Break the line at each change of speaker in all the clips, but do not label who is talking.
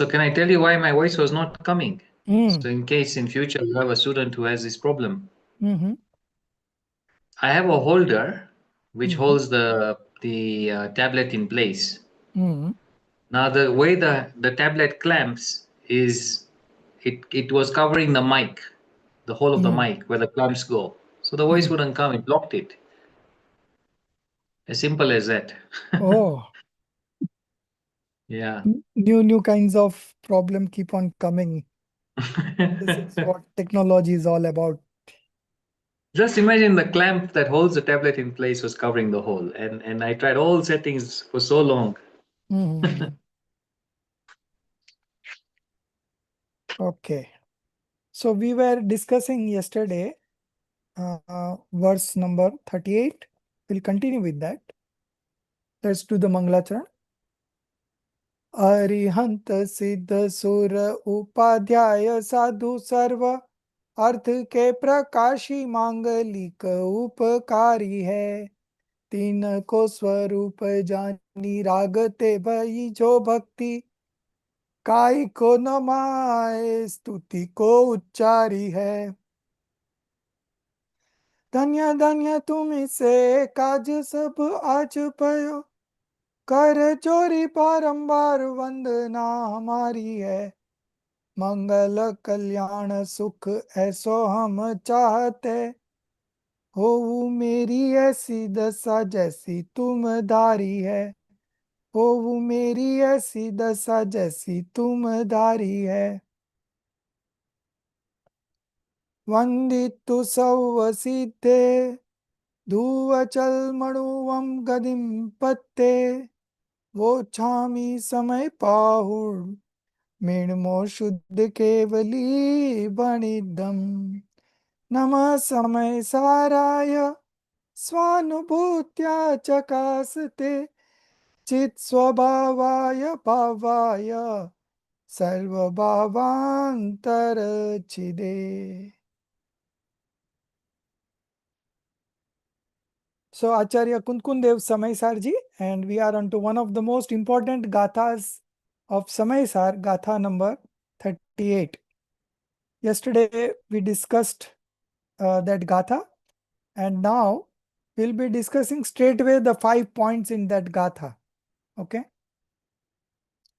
So can I tell you why my voice was not coming?
Mm.
So in case in future you have a student who has this problem,
Mm-hmm.
I have a holder which
Mm-hmm.
holds the tablet in place.
Mm-hmm.
Now the way the tablet clamps is it was covering the mic, the whole of the
Mm.
mic where the clamps go. So the voice
Mm.
wouldn't come, it blocked it. As simple as that.
Oh,
Yeah.
new kinds of problem keep on coming. This is what technology is all about.
Just imagine the clamp that holds the tablet in place was covering the hole. And I tried all settings for so long.
Mm-hmm. Okay. So we were discussing yesterday verse number 38. We'll continue with that. Let's do the Mangalacharan. Arihant सिद्ध सुर उपाध्याय साधु सर्व अर्थ के प्रकाशी मांगलिक उपकारी है तीन को स्वरूप जानी रागते भई जो भक्ति काय को नमाए स्तुति को उच्चारी है धन्य धन्य तुम से काज सब आज पयो कर चोरी बारंबार वंदना हमारी है मंगल कल्याण सुख ऐसो हम चाहते हो मेरी ऐसी दशा जैसी तुम धारी है हो मेरी ऐसी दशा जैसी तुम धारी है वंदितु सौ सिद्धे धुवचल मणुवम गदिम पत्ते वो छामी समय पाहुर मेणमो शुद्ध केवली बणिदम नमः समय साराय स्वानुभूत्या चकासते चित स्वभावाय भावाय सर्वभावांतर चिदे. So Acharya Kunkundev Samaisarji, and we are on to one of the most important gathas of Samaisar, Gatha number 38. Yesterday we discussed that Gatha, and now we'll be discussing straightway the 5 points in that Gatha. Okay.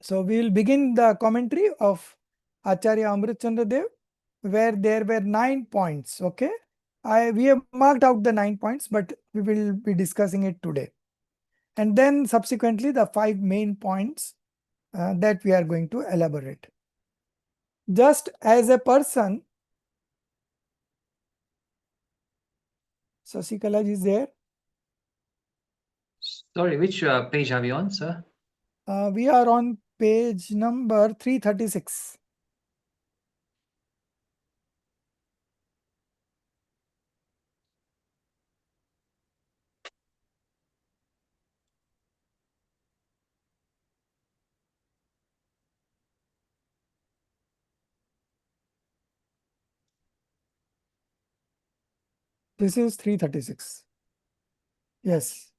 So we will begin the commentary of Acharya Amritchandra Dev, where there were 9 points. Okay. We have marked out the 9 points, but we will be discussing it today. And then subsequently the 5 main points that we are going to elaborate. Just as a person, Sasikala is there.
Sorry, which page are we on, sir?
We are on page number 336. This is 336. Yes.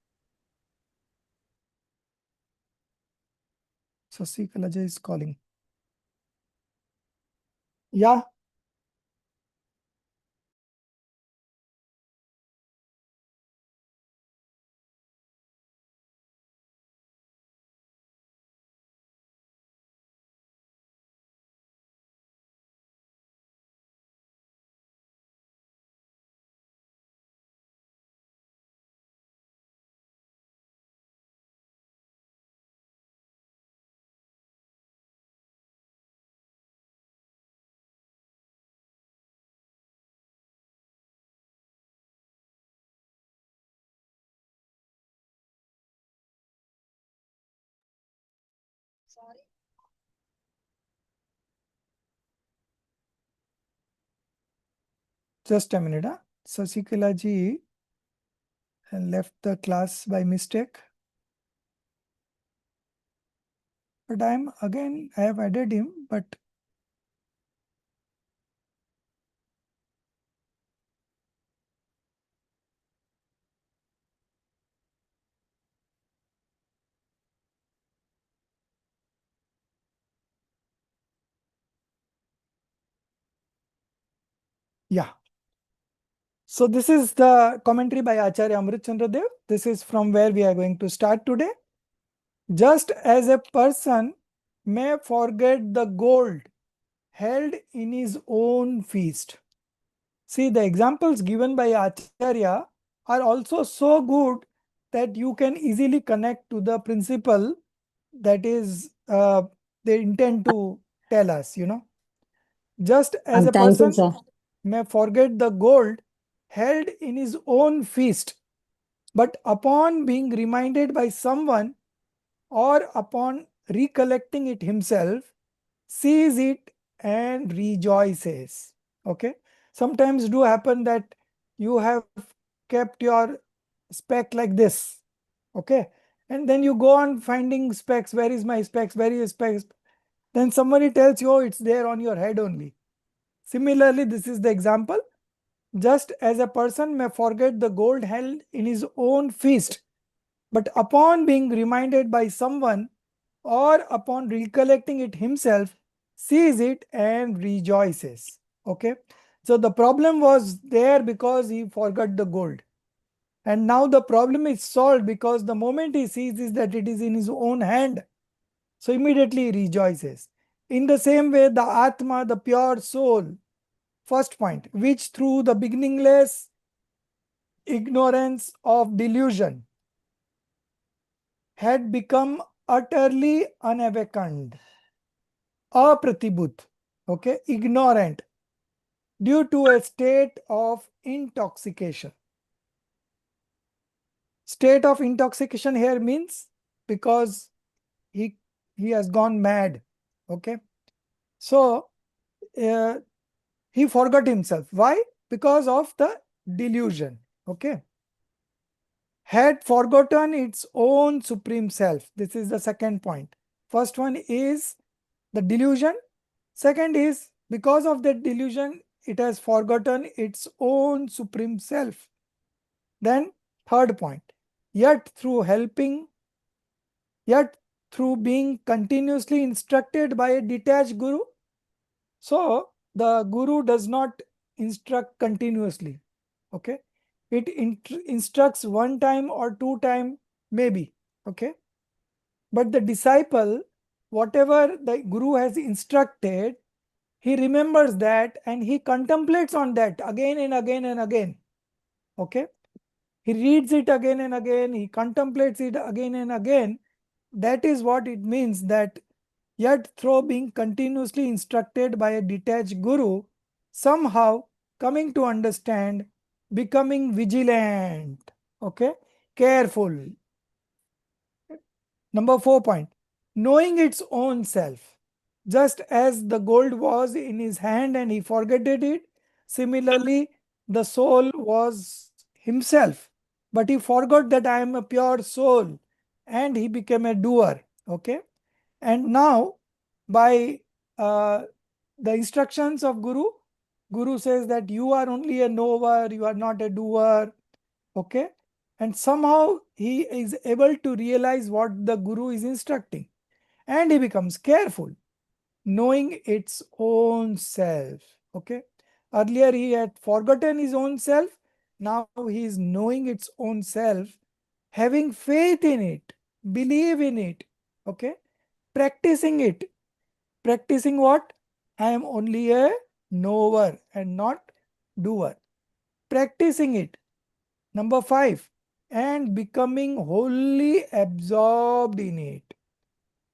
Sasikala is calling. Yeah.
Sorry.
Just a minute. Sasikala ji left the class by mistake. But I have added him, but Yeah. So this is the commentary by Acharya Amritchandra Dev. This is from where we are going to start today. Just as a person may forget the gold held in his own feast. See, the examples given by Acharya are also so good that you can easily connect to the principle that is they intend to tell us, Just as a
Thank you,
person
sir.
may forget the gold held in his own feast, but upon being reminded by someone or upon recollecting it himself, sees it and rejoices. Okay. Sometimes do happen that you have kept your speck like this. Okay. And then you go on finding specks. Where is my specks? Where is specks? Then somebody tells you, oh, it's there on your head only. Similarly, this is the example. Just as a person may forget the gold held in his own feast, but upon being reminded by someone or upon recollecting it himself, sees it and rejoices. Okay. So the problem was there because he forgot the gold. And now the problem is solved because the moment he sees is that it is in his own hand. So immediately he rejoices. In the same way, the Atma, the pure soul, first point, which through the beginningless ignorance of delusion had become utterly unawakened, apratibut, okay, ignorant, due to a state of intoxication. State of intoxication here means because he has gone mad. Okay. So he forgot himself. Why? Because of the delusion. Okay. Had forgotten its own supreme self. This is the second point. First one is the delusion. Second is because of that delusion, it has forgotten its own supreme self. Then third point, yet through being continuously instructed by a detached guru. So the guru does not instruct continuously. Okay. It instructs one time or two time, maybe. Okay. But the disciple, whatever the guru has instructed, he remembers that and he contemplates on that again and again and again. Okay. He reads it again and again. He contemplates it again and again. That is what it means that yet through being continuously instructed by a detached guru, somehow coming to understand, becoming vigilant, okay, careful. Number 4 point, knowing its own self. Just as the gold was in his hand and he forgot it, similarly the soul was himself, but he forgot that I am a pure soul and he became a doer. Okay. And now by the instructions of Guru says that you are only a knower, you are not a doer. Okay. And somehow he is able to realize what the Guru is instructing and he becomes careful, knowing its own self. Okay. Earlier he had forgotten his own self. Now he is knowing its own self, having faith in it, believe in it. Okay. Practicing it. Practicing what? I am only a knower and not doer. Practicing it. Number 5. And becoming wholly absorbed in it.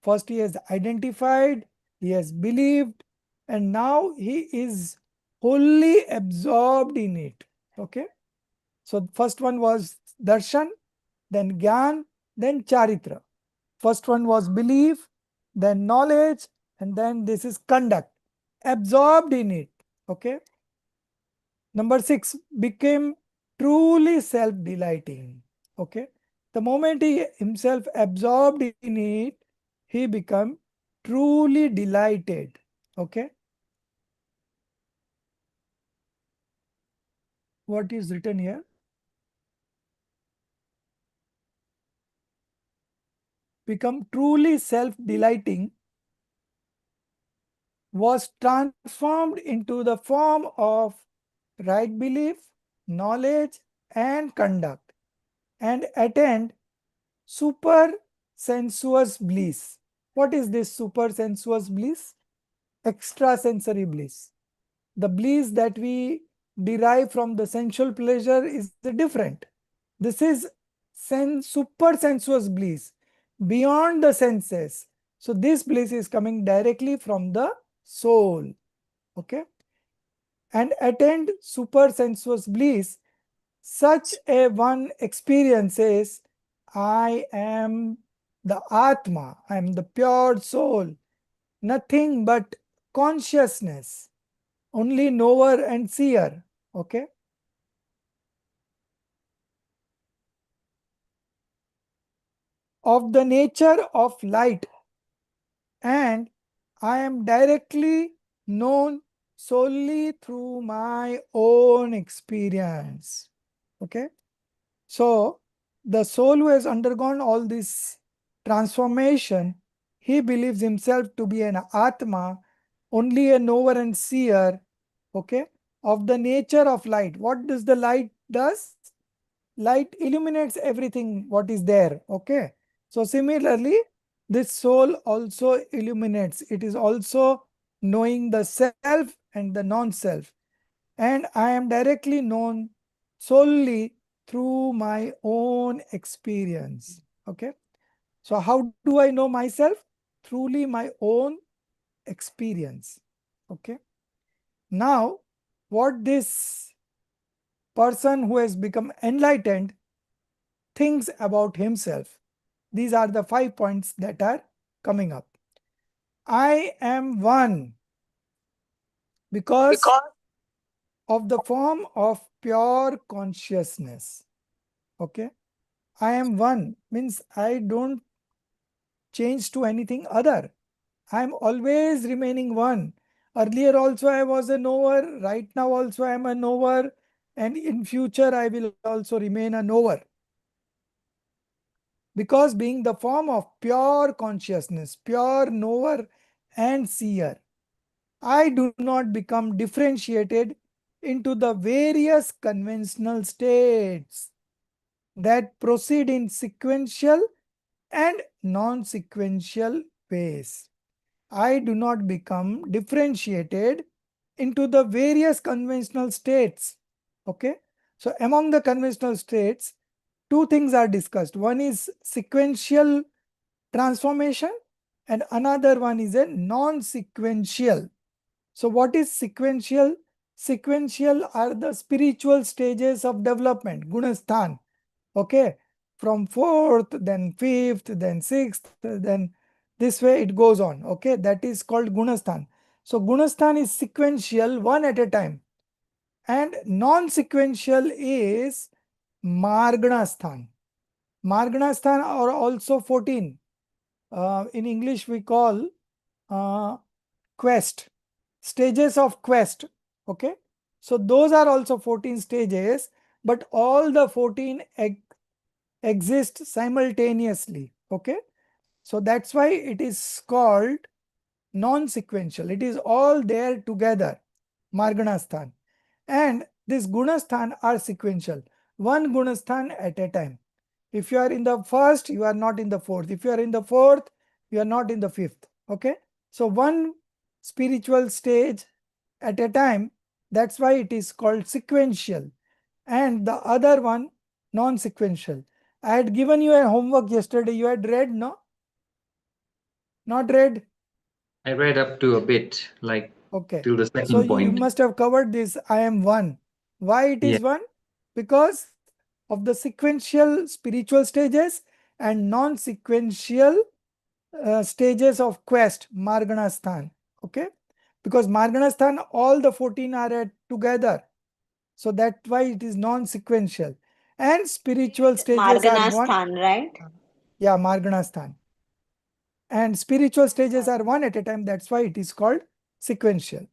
First he has identified, he has believed, and now he is wholly absorbed in it. Okay. So first one was darshan, then gyan, then charitra. First one was belief, then knowledge, and then this is conduct. Absorbed in it. Okay. Number 6, became truly self-delighting. Okay. The moment he himself absorbed in it, he become truly delighted. Okay. What is written here? Become truly self-delighting, was transformed into the form of right belief, knowledge, and conduct, and attend super sensuous bliss. What is this super sensuous bliss? Extrasensory bliss. The bliss that we derive from the sensual pleasure is different. This is super sensuous bliss beyond the senses. So this bliss is coming directly from the soul. Okay. And attend super sensuous bliss, such a one experiences, I am the Atma, I am the pure soul, nothing but consciousness, only knower and seer. Okay. Of the nature of light, and I am directly known solely through my own experience. Okay. So the soul who has undergone all this transformation, he believes himself to be an Atma, only a knower and seer, okay, of the nature of light. What does the light does? Light illuminates everything what is there, okay. So similarly, this soul also illuminates. It is also knowing the self and the non-self. And I am directly known solely through my own experience. Okay. So how do I know myself? Truly my own experience. Okay. Now, what this person who has become enlightened thinks about himself. These are the 5 points that are coming up. I am one because of the form of pure consciousness. Okay. I am one means I don't change to anything other. I am always remaining one. Earlier also I was a knower, right now also I am a knower, and in future I will also remain a knower. Because being the form of pure consciousness, pure knower and seer, I do not become differentiated into the various conventional states that proceed in sequential and non-sequential ways. I do not become differentiated into the various conventional states. Okay. So among the conventional states, two things are discussed. One is sequential transformation and another one is a non-sequential. So what is sequential? Sequential are the spiritual stages of development, gunasthan. Okay. From fourth, then fifth, then sixth, then this way it goes on. Okay. That is called gunasthan. So gunasthan is sequential, one at a time. And non-sequential is marganasthan. Marganasthan are also 14. In English we call quest, stages of quest. Okay. So those are also 14 stages, but all the 14 exist simultaneously. Okay. So that's why it is called non-sequential. It is all there together, Marganasthan. And this Gunasthan are sequential, one Gunasthan at a time. If you are in the first, you are not in the fourth. If you are in the fourth, you are not in the fifth. Okay. So one spiritual stage at a time. That's why it is called sequential. And the other one, non-sequential. I had given you a homework yesterday. You had read, no? Not read?
I read up to a bit, like
Okay.
till the
So
second
you
point.
must have covered this. I am one. Why it
Yeah.
is one? Because of the sequential spiritual stages and non-sequential stages of quest, Marganasthan. Okay. Because Marganasthan, all the 14 are together. So that's why it is non-sequential. And spiritual stages are one.
Marganasthan, right?
Yeah, Marganasthan. And spiritual stages are one at a time. That's why it is called sequential.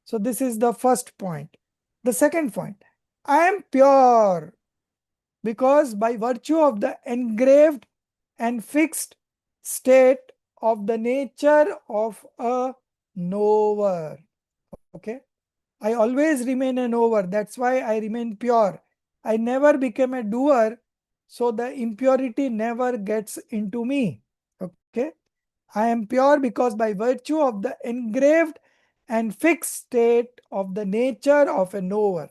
So this is the first point. The second point, I am pure because by virtue of the engraved and fixed state of the nature of a knower. Okay. I always remain a knower. That's why I remain pure. I never became a doer, so the impurity never gets into me. Okay. I am pure because by virtue of the engraved and fixed state of the nature of a knower.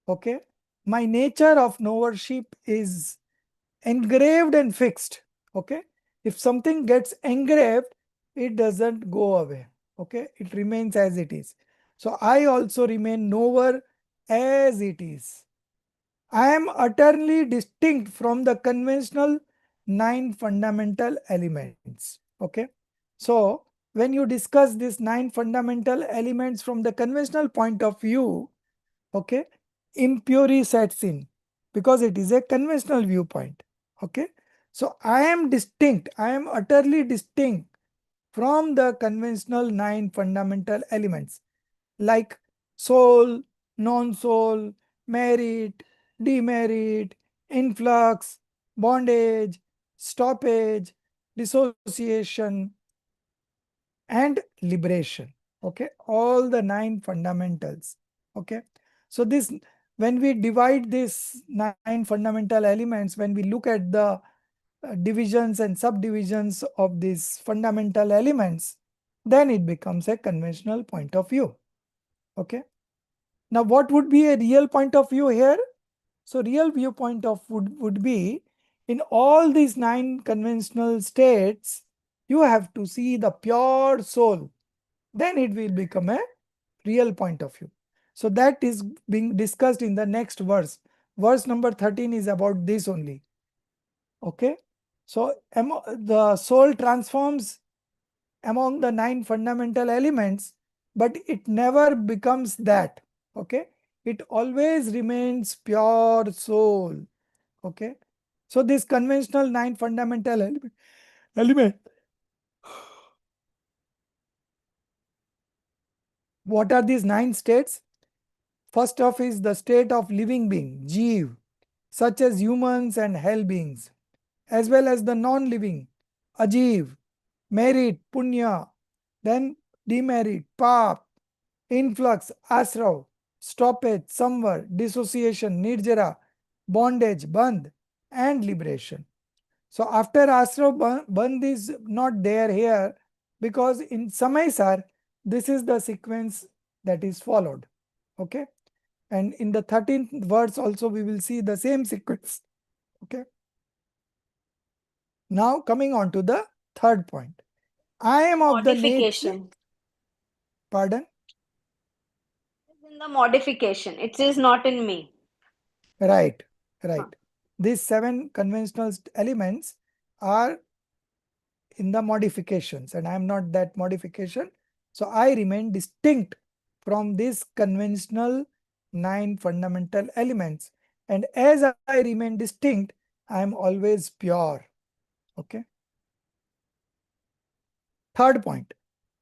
Okay. My nature of knowership is engraved and fixed. Okay. If something gets engraved, it doesn't go away. Okay. It remains as it is. So I also remain knower as it is. I am utterly distinct from the conventional 9 fundamental elements. Okay. So when you discuss these 9 fundamental elements from the conventional point of view, okay, impurity sets in because it is a conventional viewpoint. Okay. So I am distinct. I am utterly distinct from the conventional 9 fundamental elements like soul, non-soul, merit, demerit, influx, bondage, stoppage, dissociation, and liberation. Okay, all the 9 fundamentals. Okay, so this, when we divide these 9 fundamental elements, when we look at the divisions and subdivisions of these fundamental elements, then it becomes a conventional point of view. Okay. Now, what would be a real point of view here? So, real viewpoint of would be in all these 9 conventional states, you have to see the pure soul. Then it will become a real point of view. So, that is being discussed in the next verse. Verse number 13 is about this only. Okay. So, the soul transforms among the 9 fundamental elements, but it never becomes that. Okay. It always remains pure soul. Okay. So this conventional 9 fundamental element. What are these 9 states? First off is the state of living being, Jeev, such as humans and hell beings, as well as the non-living, Ajeev, merit, punya, then demerit, pap, influx, asrav, stoppage, samvar, dissociation, nirjara, bondage, bandh, and liberation. So after asrav, bandh is not there here because in Samaysar, this is the sequence that is followed. Okay. And in the 13th verse also we will see the same sequence. Okay. Now coming on to the third point. I am of the nature.
Modification.
Pardon?
It's in the modification. It is not in me.
Right, right. These 7 conventional elements are in the modifications, and I am not that modification. So I remain distinct from these conventional 9 fundamental elements. And as I remain distinct, I am always pure. Okay. Third point.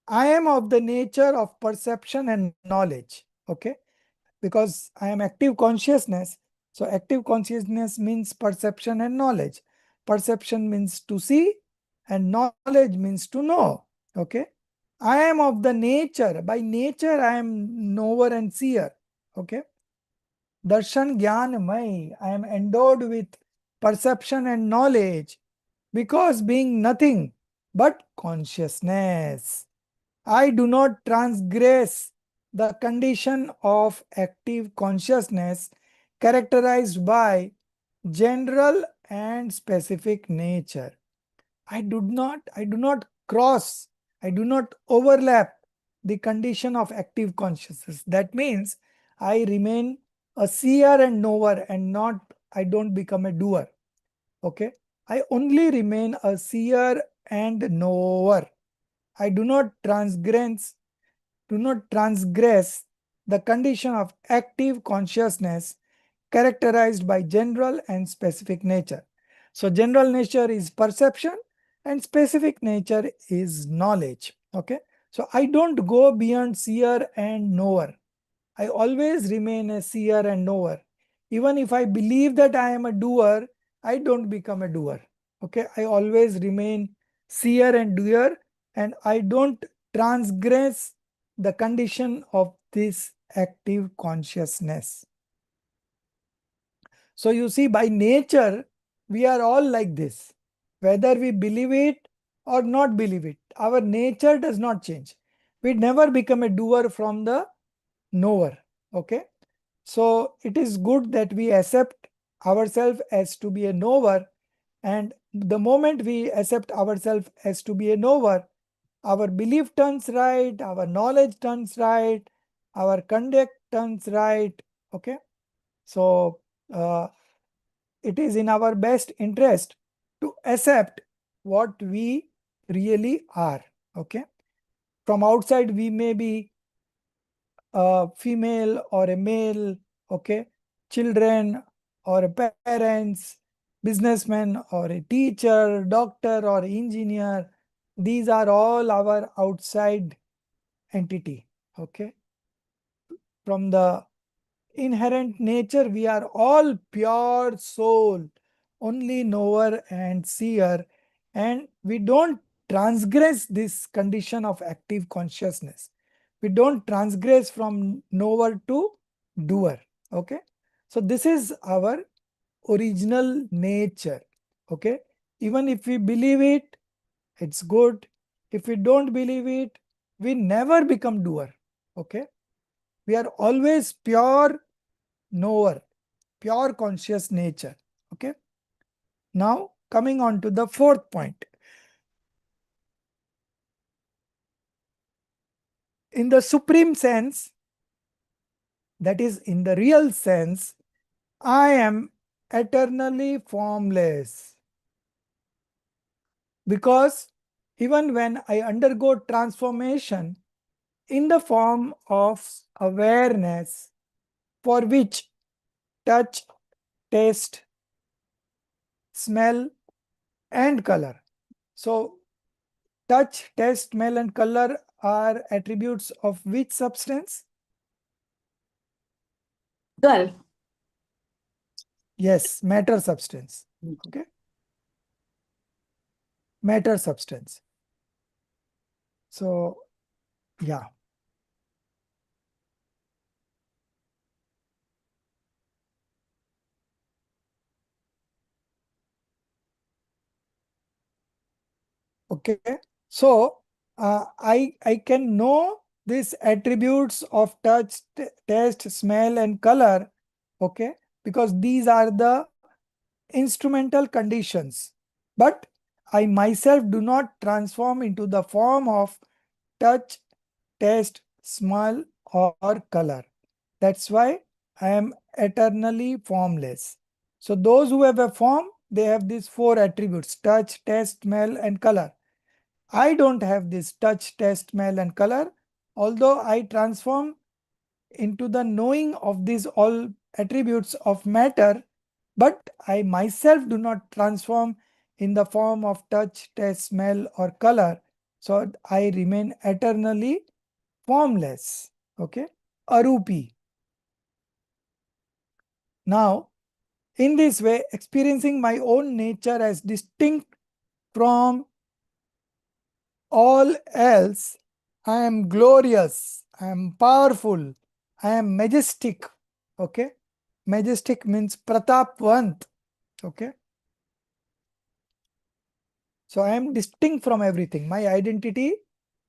I am of the nature of perception and knowledge. Okay. Because I am active consciousness. So active consciousness means perception and knowledge. Perception means to see and knowledge means to know. Okay. I am of the nature. By nature, I am knower and seer. Okay. Darshan Gyan Mai. I am endowed with perception and knowledge because being nothing but consciousness. I do not transgress the condition of active consciousness characterized by general and specific nature. I do not cross, I do not overlap the condition of active consciousness. That means I remain a seer and knower and not, I don't become a doer. Okay. I only remain a seer and knower. I do not transgress the condition of active consciousness characterized by general and specific nature. So general nature is perception and specific nature is knowledge. Okay. So I don't go beyond seer and knower. I always remain a seer and knower. Even if I believe that I am a doer, I don't become a doer. Okay. I always remain seer and doer, and I don't transgress the condition of this active consciousness. So you see, by nature, we are all like this. Whether we believe it or not believe it, our nature does not change. We never become a doer from the knower. Okay. So it is good that we accept ourselves as to be a knower. And the moment we accept ourselves as to be a knower, our belief turns right, our knowledge turns right, our conduct turns right. Okay. So it is in our best interest to accept what we really are. Okay. From outside, we may be a female or a male, okay, children or parents, businessman or a teacher, doctor or engineer. These are all our outside entity. Okay. From the inherent nature, we are all pure soul, only knower and seer, and we don't transgress this condition of active consciousness. We don't transgress from knower to doer. Okay. So this is our original nature. Okay. Even if we believe it, it's good. If we don't believe it, we never become doer. Okay. We are always pure knower, pure conscious nature. Okay. Now coming on to the fourth point. In the supreme sense, that is in the real sense, I am eternally formless. Because even when I undergo transformation in the form of awareness, for which touch, taste, smell, and color. So touch, taste, smell, and color are attributes of which substance?
Girl.
Yes, matter substance. Okay. Matter substance. So, yeah. Okay. So, I can know these attributes of touch, taste, smell, and color. Okay. Because these are the instrumental conditions. But I myself do not transform into the form of touch, taste, smell, or color. That's why I am eternally formless. So those who have a form, they have these four attributes: touch, taste, smell, and color. I don't have this touch, taste, smell, and color, although I transform into the knowing of these all attributes of matter, but I myself do not transform in the form of touch, taste, smell, or color. So I remain eternally formless. Okay. Arupi. Now, in this way, experiencing my own nature as distinct from all else, I am glorious, I am powerful, I am majestic. Okay. Majestic means pratapvant. Okay. So I am distinct from everything. My identity,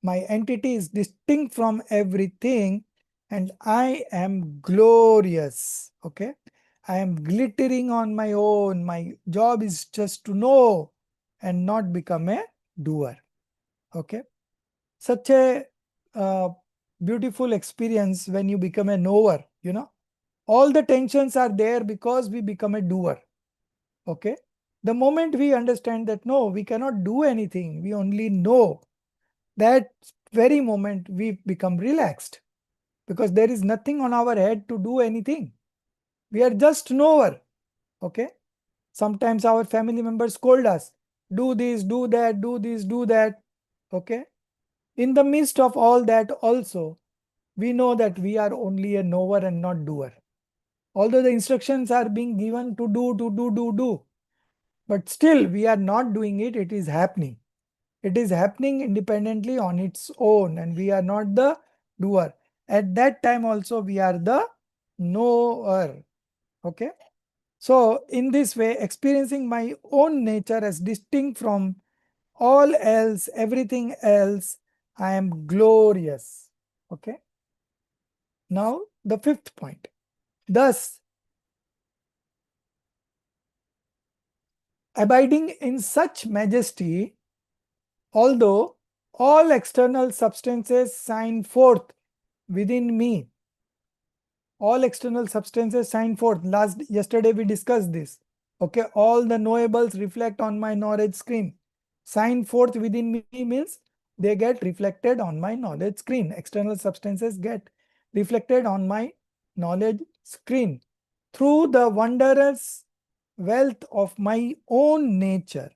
my entity is distinct from everything, and I am glorious. Okay. I am glittering on my own. My job is just to know and not become a doer. Okay. Such a beautiful experience when you become a knower, you know. All the tensions are there because we become a doer. Okay. The moment we understand that no, we cannot do anything, we only know, that very moment we become relaxed, because there is nothing on our head to do anything. We are just knower. Okay. Sometimes our family members scold us, do this, do that, do this, do that. Okay. In the midst of all that also, we know that we are only a knower and not doer. Although the instructions are being given to do, but still we are not doing it, it is happening. It is happening independently on its own, and we are not the doer. At that time also we are the knower. Okay. So in this way, experiencing my own nature as distinct from all else, everything else, I am glorious. Okay. Now the fifth point. Thus, abiding in such majesty, although all external substances shine forth within me, all external substances shine forth. Yesterday we discussed this. Okay, all the knowables reflect on my knowledge screen. Shine forth within me means they get reflected on my knowledge screen. External substances get reflected on my knowledge screen through the wondrous wealth of my own nature.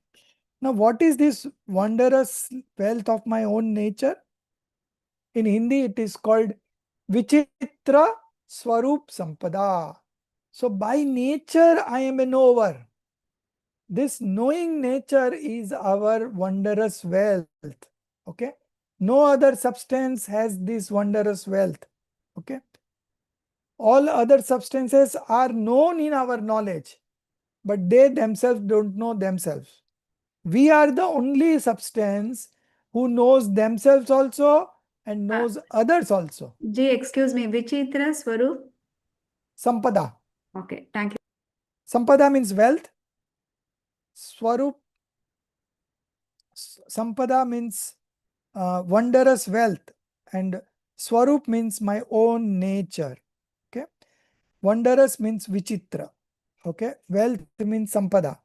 Now, what is this wondrous wealth of my own nature? In Hindi, it is called Vichitra Swarup Sampada. So, by nature, I am a knower. This knowing nature is our wondrous wealth. Okay. No other substance has this wondrous wealth. Okay. All other substances are known in our knowledge, but they themselves don't know themselves. We are the only substance who knows themselves also and knows others also.
Ji, excuse me, Vichitra Swarup?
Sampada.
Okay, thank you.
Sampada means wealth. Swarup. Sampada means wondrous wealth. And Swarup means my own nature. Okay. Wondrous means Vichitra. Okay. Wealth means Sampada.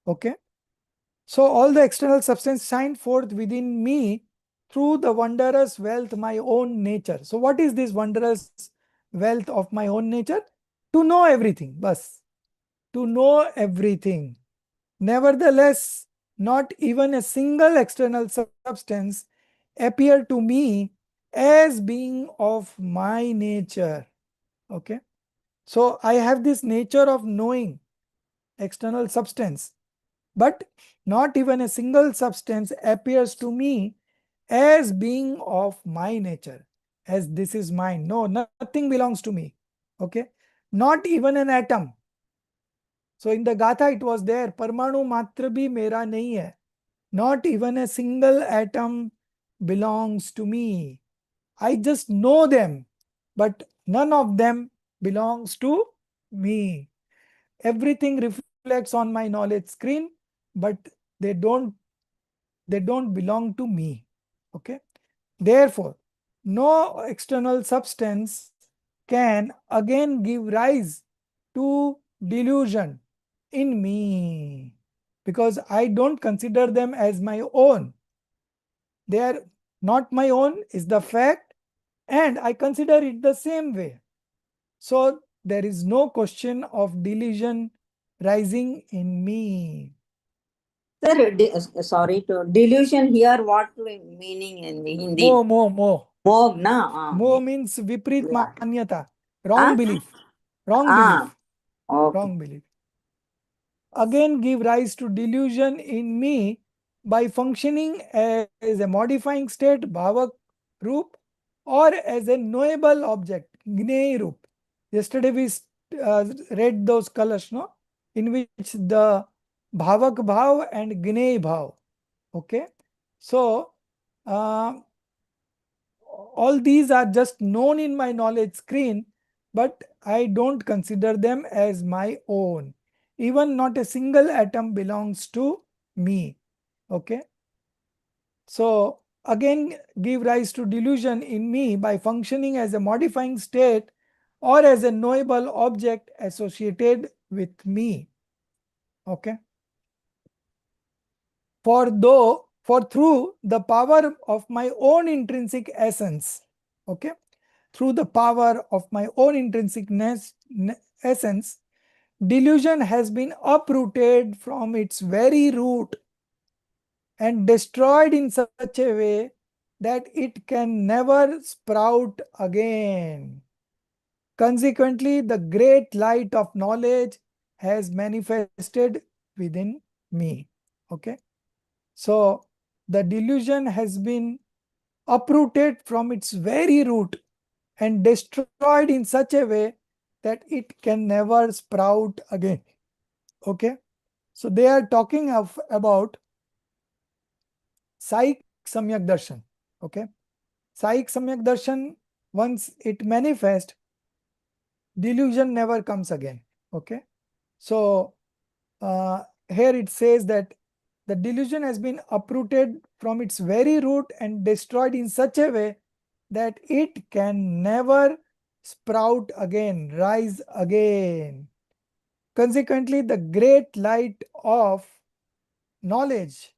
Okay. So all the external substance shine forth within me through the wondrous wealth my own nature. So what is this wondrous wealth of my own nature? To know everything, bas. To know everything. Nevertheless, not even a single external substance appear to me as being of my nature. Okay. So I have this nature of knowing external substance, but not even a single substance appears to me as being of my nature, as this is mine. No, nothing belongs to me. Okay. Not even an atom. So in the Gatha it was there, Parmanu matra bhi mera nahi hai. Not even a single atom belongs to me. I just know them, but none of them belongs to me. Everything reflects on my knowledge screen, but they don't belong to me. Okay. Therefore, no external substance can again give rise to delusion in me, because I don't consider them as my own. They are not my own is the fact, and I consider it the same way. So there is no question of delusion rising in me.
Sir, sorry to delusion here. What meaning in Hindi?
Moh.
Moh, na?
Moh means viprit
Yeah.
manyata, wrong belief. Wrong belief.
Okay.
Wrong belief. Again give rise to delusion in me by functioning as a modifying state, bhavak roop, or as a knowable object, gney roop. Yesterday we read those colors, no? In which the bhavak bhav and gney bhav. Okay. So, all these are just known in my knowledge screen, but I don't consider them as my own. Even not a single atom belongs to me. Okay. So again give rise to delusion in me by functioning as a modifying state or as a knowable object associated with me. Okay. For through the power of my own intrinsic essence, okay, through the power of my own intrinsic essence, delusion has been uprooted from its very root and destroyed in such a way that it can never sprout again. Consequently, the great light of knowledge has manifested within me. Okay. So the delusion has been uprooted from its very root and destroyed in such a way that it can never sprout again. Okay, so they are talking about Saik Samyak Darshan. Okay, Saik Samyak Darshan, once it manifests, delusion never comes again. Okay, so here it says that the delusion has been uprooted from its very root and destroyed in such a way that it can never sprout again, rise again. Consequently, the great light of knowledge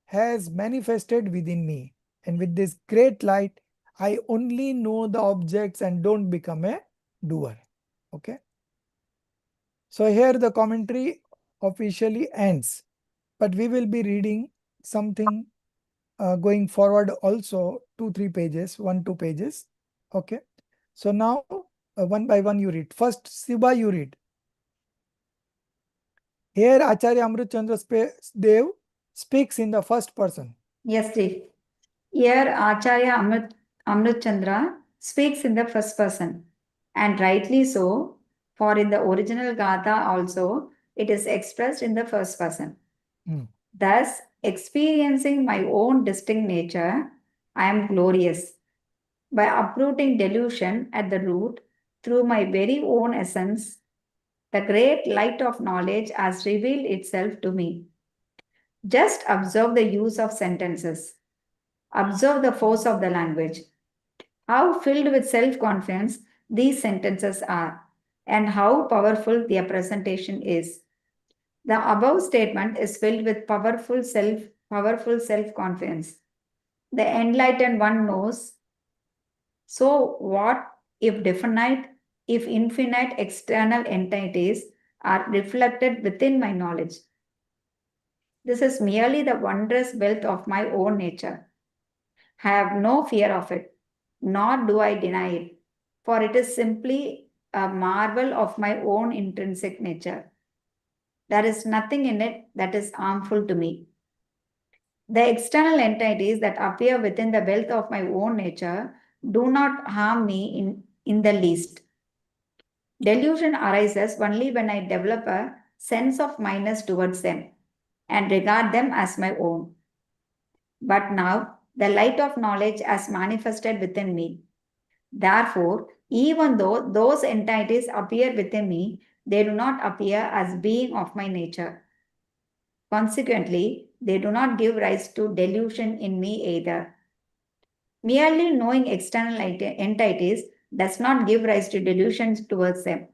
has manifested within me. And with this great light, I only know the objects and don't become a doer. Okay. So here the commentary officially ends, but we will be reading something going forward also 2-3 pages, 1-2 pages. Okay. So now one by one you read. First, Siba, you read. Here Acharya Amrit Chandra Dev speaks in the first person.
Yes, Chief. Here Acharya Amrit Chandra speaks in the first person, and rightly so, for in the original Gatha also, it is expressed in the first person. Thus, experiencing my own distinct nature, I am glorious. By uprooting delusion at the root through my very own essence, the great light of knowledge has revealed itself to me. Just observe the use of sentences. Observe the force of the language. How filled with self-confidence these sentences are, and how powerful their presentation is. The above statement is filled with powerful self-confidence. The enlightened one knows. So what if definite, if infinite external entities are reflected within my knowledge? This is merely the wondrous wealth of my own nature. I have no fear of it, nor do I deny it, for it is simply a marvel of my own intrinsic nature. There is nothing in it that is harmful to me. The external entities that appear within the wealth of my own nature do not harm me in the least. Delusion arises only when I develop a sense of minus towards them and regard them as my own. But now the light of knowledge has manifested within me. Therefore, even though those entities appear within me, they do not appear as being of my nature. Consequently, they do not give rise to delusion in me either. Merely knowing external entities does not give rise to delusions towards them.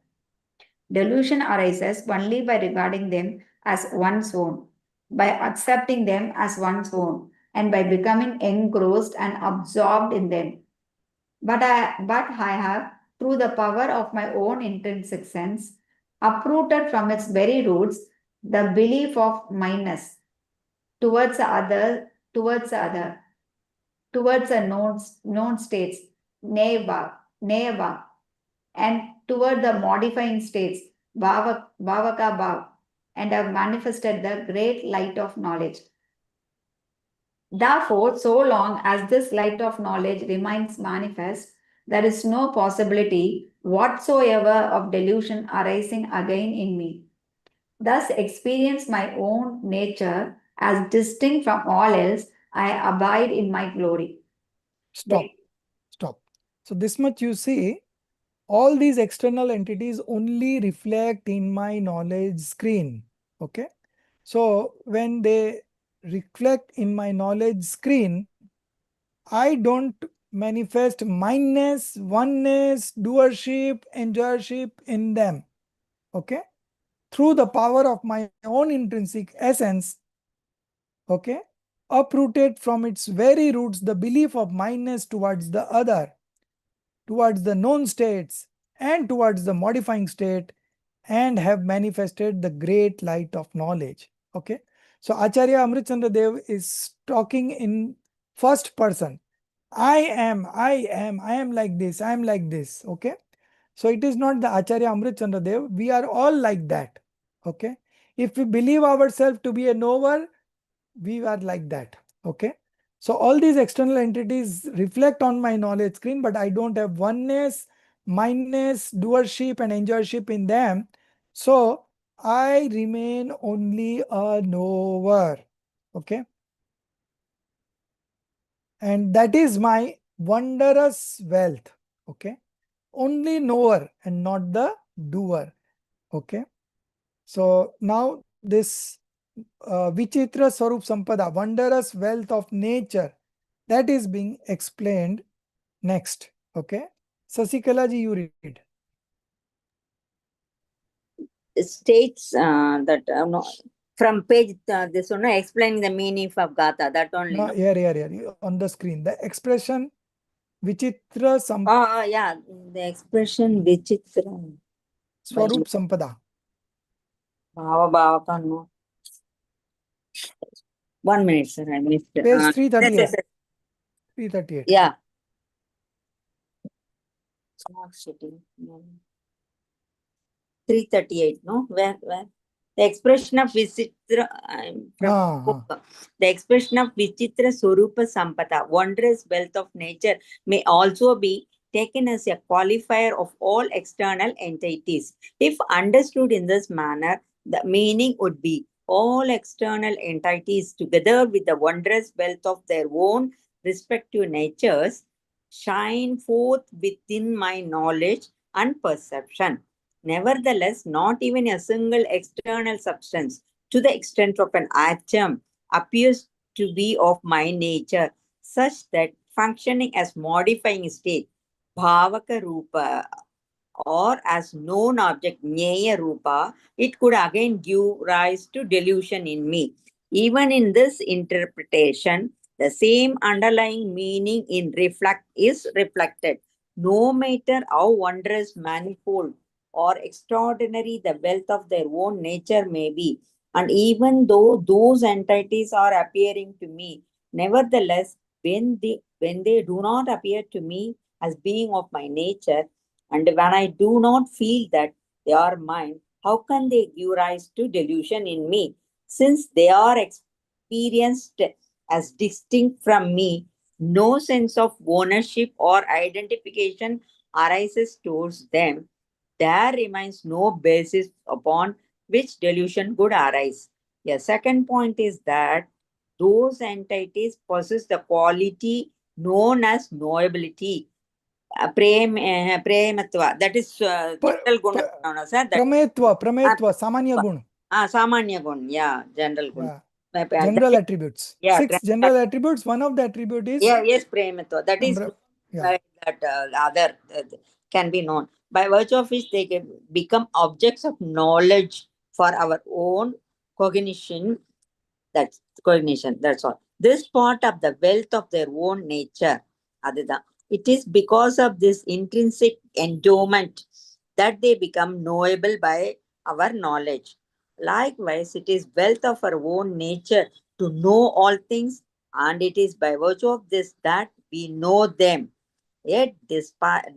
Delusion arises only by regarding them as one's own, by accepting them as one's own, and by becoming engrossed and absorbed in them. But I have, through the power of my own intrinsic sense, uprooted from its very roots the belief of minus towards the known states, neva, and toward the modifying states, bhavaka bhav, and have manifested the great light of knowledge. Therefore, so long as this light of knowledge remains manifest, there is no possibility whatsoever of delusion arising again in me. Thus, experience my own nature as distinct from all else, I abide in my glory.
Stop. So this much you see, all these external entities only reflect in my knowledge screen. Okay. So when they reflect in my knowledge screen, I don't manifest mineness, oneness, doership, enjoyership in them. Okay. Through the power of my own intrinsic essence, okay, uprooted from its very roots the belief of mineness towards the other, towards the known states, and towards the modifying state, and have manifested the great light of knowledge. Okay. So Acharya Amrit Chandra Dev is talking in first person. I am like this, I am like this. Okay. So it is not the Acharya Amrit Chandra Dev. We are all like that. Okay. If we believe ourselves to be a knower, we are like that. Okay. So all these external entities reflect on my knowledge screen, but I don't have oneness, mindness, doership, and enjoyership in them. So I remain only a knower. Okay. And that is my wondrous wealth. Okay. Only knower and not the doer. Okay. So now this Vichitra Swarup Sampada, wondrous wealth of nature, that is being explained next. Okay. Sasikala ji, you read.
It states that no, from page this one explaining the meaning of Gatha. That only.
No,
No?
here, on the screen. The expression Vichitra
Oh, yeah, the expression Vichitra.
Swarup Sampada.
Bhava no. 1 minute, sir. I missed.
Page
Yes,
338.
yes, yes.
338.
Yeah. Smart city. No. 338, no? Where? The expression of Vichitra, the expression of Vichitra Swarupa Sampada, wondrous wealth of nature, may also be taken as a qualifier of all external entities. If understood in this manner, the meaning would be all external entities together with the wondrous wealth of their own respective natures shine forth within my knowledge and perception. Nevertheless, not even a single external substance to the extent of an atom appears to be of my nature, such that functioning as modifying state, bhavaka rupa, or as known object, Jnaya Rupa, it could again give rise to delusion in me. Even in this interpretation, the same underlying meaning in reflect is reflected. No matter how wondrous, manifold, or extraordinary the wealth of their own nature may be, and even though those entities are appearing to me, nevertheless, when they do not appear to me as being of my nature, and when I do not feel that they are mine, how can they give rise to delusion in me? Since they are experienced as distinct from me, no sense of ownership or identification arises towards them. There remains no basis upon which delusion could arise. A second point is that those entities possess the quality known as knowability. Prematva, that is general guna, sir.
Prametva, Samanya Gun.
Samanya gun, yeah, general guna.
Yeah. General attributes.
Yeah,
6 general attributes. One of the attribute is
yes, Prematva. That is
yeah.
that other can be known, by virtue of which they can become objects of knowledge for our own cognition. That's cognition. That's all. This part of the wealth of their own nature, Adida. It is because of this intrinsic endowment that they become knowable by our knowledge. Likewise, it is wealth of our own nature to know all things, and it is by virtue of this that we know them. Yet, despite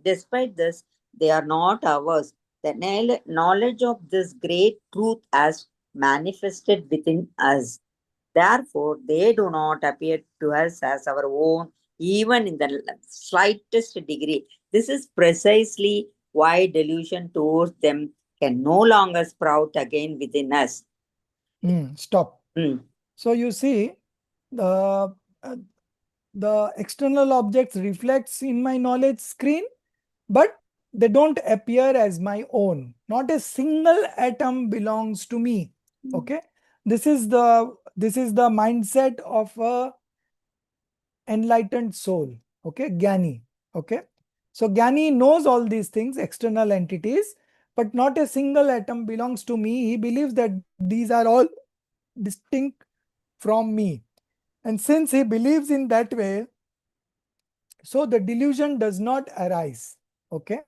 this, they are not ours. The knowledge of this great truth as manifested within us. Therefore, they do not appear to us as our own, even in the slightest degree. This is precisely why delusion towards them can no longer sprout again within us.
Stop. So you see, the external objects reflects in my knowledge screen, but they don't appear as my own. Not a single atom belongs to me. Okay, this is the mindset of a enlightened soul. Okay, Gyani. Okay, so Gyani knows all these things, external entities, but not a single atom belongs to me. He believes that these are all distinct from me. And since he believes in that way, so the delusion does not arise. Okay.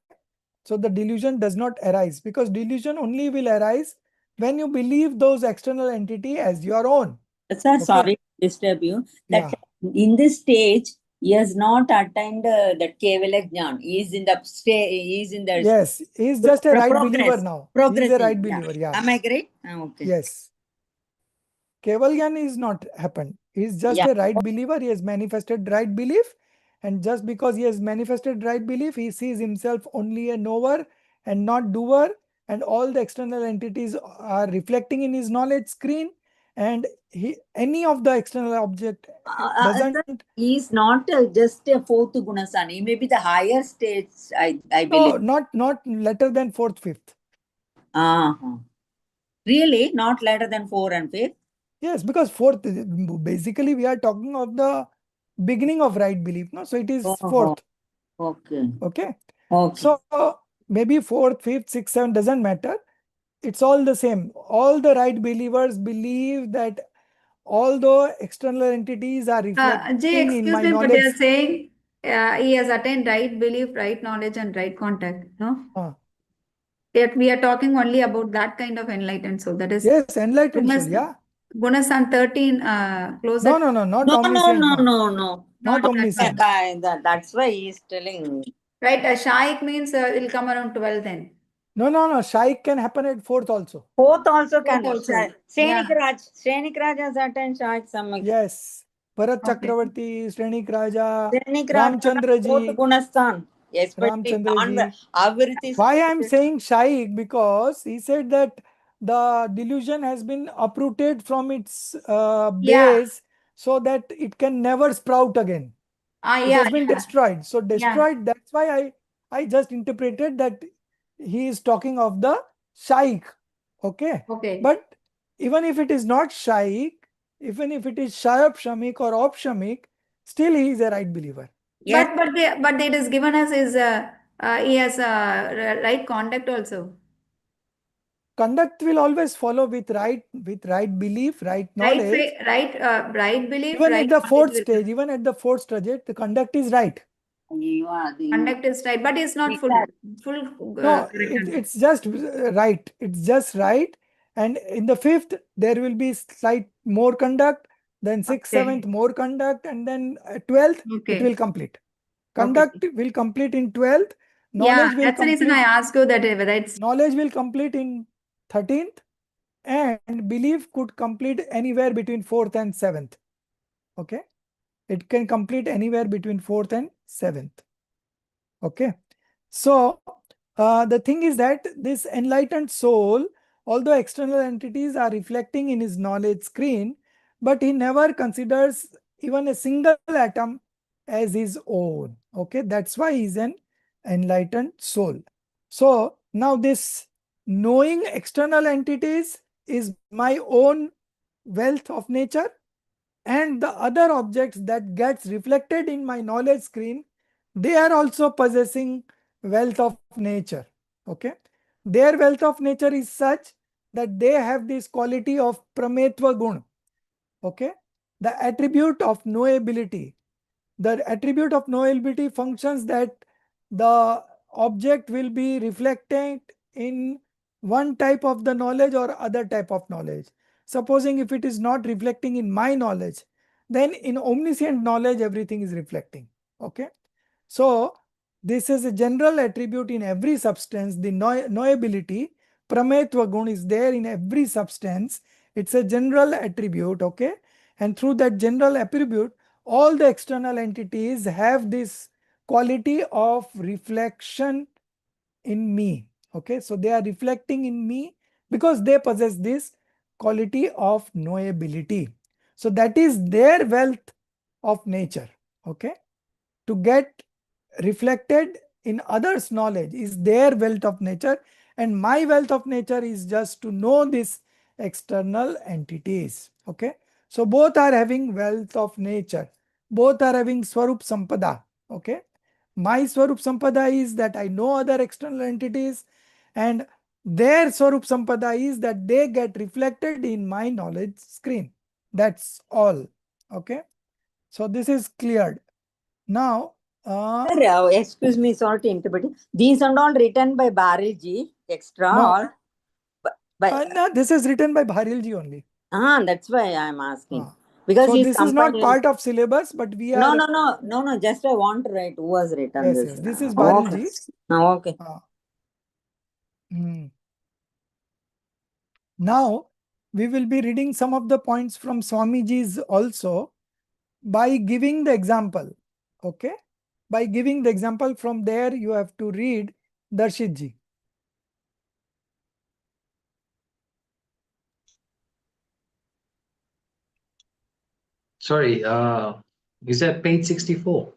So the delusion does not arise, because delusion only will arise when you believe those external entity as your own.
Sir, okay. Sorry to disturb you. That in this stage, he has not attained that Kevala Jnana. He is in the
yes, he is just a right believer now. He is a right believer. Yeah.
Am I correct? Okay.
Yes. Kevalgyan is not happened. He is just
Yeah.
a right believer. He has manifested right belief. And just because he has manifested right belief, he sees himself only a knower and not doer. And all the external entities are reflecting in his knowledge screen. And any of the external object doesn't.
Sir, he is not just a fourth gunasan. He may be the higher states, I
No,
believe.
not later than fourth, fifth.
Really? Not later than 4 and 5?
Yes, because fourth, basically we are talking of the beginning of right belief. No, so it is fourth.
Okay.
Okay.
Okay.
So maybe fourth, fifth, sixth, seventh doesn't matter. It's all the same. All the right believers believe that although external entities are reflecting
Jay,
in
excuse
my
me, but they are
knowledge.
saying he has attained right belief, right knowledge, and right contact. No? Yet we are talking only about that kind of enlightened soul. That is
Yes, enlightened soul, yeah.
Gunasan 13, closer.
No, not
No,
omniscient.
no.
Not
Not
omniscient.
That's why he is telling.
Right, a shaik means it'll come around 12 then.
No. Shaik can happen at fourth also.
Fourth also can.
Fourth also.
Srenik Raj has attained Shaik Samyak.
Yes. Bharat
Okay.
Chakravarti, Srenik Raja,
Srenik Raj
Ramchandra
fourth
ji.
Gunastan. Especially
Ramchandra
on the
ji.
Avirti.
Why I am saying Shaik? Because he said that the delusion has been uprooted from its base so that it can never sprout again. It has been destroyed. So destroyed, that's why I just interpreted that he is talking of the Shaik. Okay. But even if it is not Shaik, even if it is Shayab Shamik or Ob Shamik, still he is a right believer.
Yes.
But it is given as his he has right conduct also.
Conduct will always follow with right belief, right knowledge.
Right belief.
Even
right
at the fourth
knowledge
stage, even at the fourth stage, the conduct is right.
Conduct is right, but it's not full.
No,
correct.
it's just right. It's just right. And in the fifth, there will be slight more conduct, then sixth, seventh, more conduct, and then 12th, it will complete. Conduct will complete in 12th. Knowledge will
that's the reason I asked you that whether it's
knowledge will complete in 13th, and belief could complete anywhere between 4th and 7th. Okay. It can complete anywhere between 4th and 7th. Okay. So the thing is that this enlightened soul, although external entities are reflecting in his knowledge screen, but he never considers even a single atom as his own. Okay. That's why he's an enlightened soul. So now this knowing external entities is my own wealth of nature, and the other objects that gets reflected in my knowledge screen, they are also possessing wealth of nature. Okay. Their wealth of nature is such that they have this quality of prametva gun. Okay. The attribute of knowability. The attribute of knowability functions that the object will be reflected in one type of the knowledge or other type of knowledge. Supposing if it is not reflecting in my knowledge, then in omniscient knowledge everything is reflecting. Okay. So this is a general attribute in every substance. The knowability, prametva gun, is there in every substance. It's a general attribute. Okay. And through that general attribute, all the external entities have this quality of reflection in me. Okay. So they are reflecting in me because they possess this quality of knowability. So that is their wealth of nature. Okay. To get reflected in others' knowledge is their wealth of nature, and my wealth of nature is just to know these external entities. Okay. So both are having wealth of nature. Both are having Swarup Sampada. Okay. My Swarup Sampada is that I know other external entities, and their Swarup Sampada is that they get reflected in my knowledge screen. That's all. Okay. So this is cleared. Now,
Sir, excuse me, sorry to interrupt. These are all written by Barilji, extra
no.
or by.
No, this is written by Bharilji only.
That's why I'm asking. Because
so
he's
this is not part of syllabus, but we are.
No. Just I want to write who was written
Yes,
this.
yes. This is
Okay.
Bharilji.
Okay.
Now, we will be reading some of the points from Swamiji's also by giving the example. Okay. By giving the example from there, you have to read Darshitji.
Sorry, is that page 64?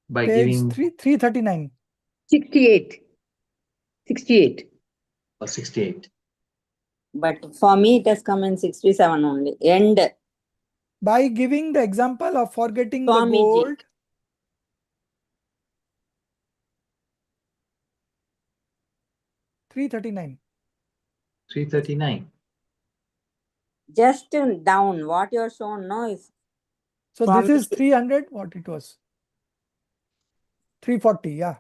By
Page
giving
339.
68. 68.
68.
But for me, it has come in 67 only. End.
By giving the example of forgetting the
Swamiji.
gold. $339.
339.
Just down. What you are shown now is.
So this is 300. What it was? 340. Yeah.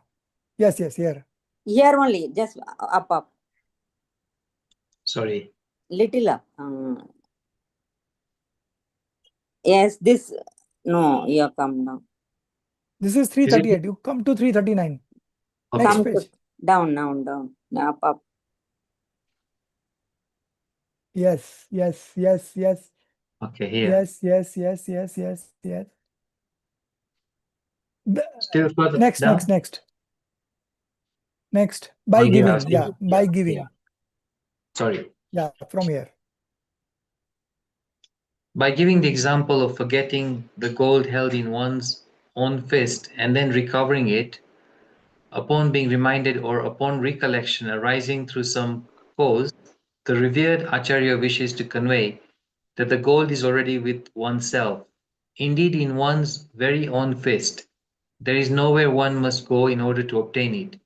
Yes. Here.
Here only. Just up.
Sorry.
Little up. Yes, this. No, you have come down.
This is 338. You come to 339.
Okay.
Next
Come
page.
down. Up.
Yes.
Okay, here.
Yes.
Still further
Next.
down.
Next. By
Oh, here,
giving.
I've seen
Yeah.
it.
By
Yeah,
giving.
yeah. Sorry.
Yeah. From here.
By giving the example of forgetting the gold held in one's own fist and then recovering it, upon being reminded or upon recollection arising through some cause, the revered Acharya wishes to convey that the gold is already with oneself, indeed in one's very own fist. There is nowhere one must go in order to obtain it.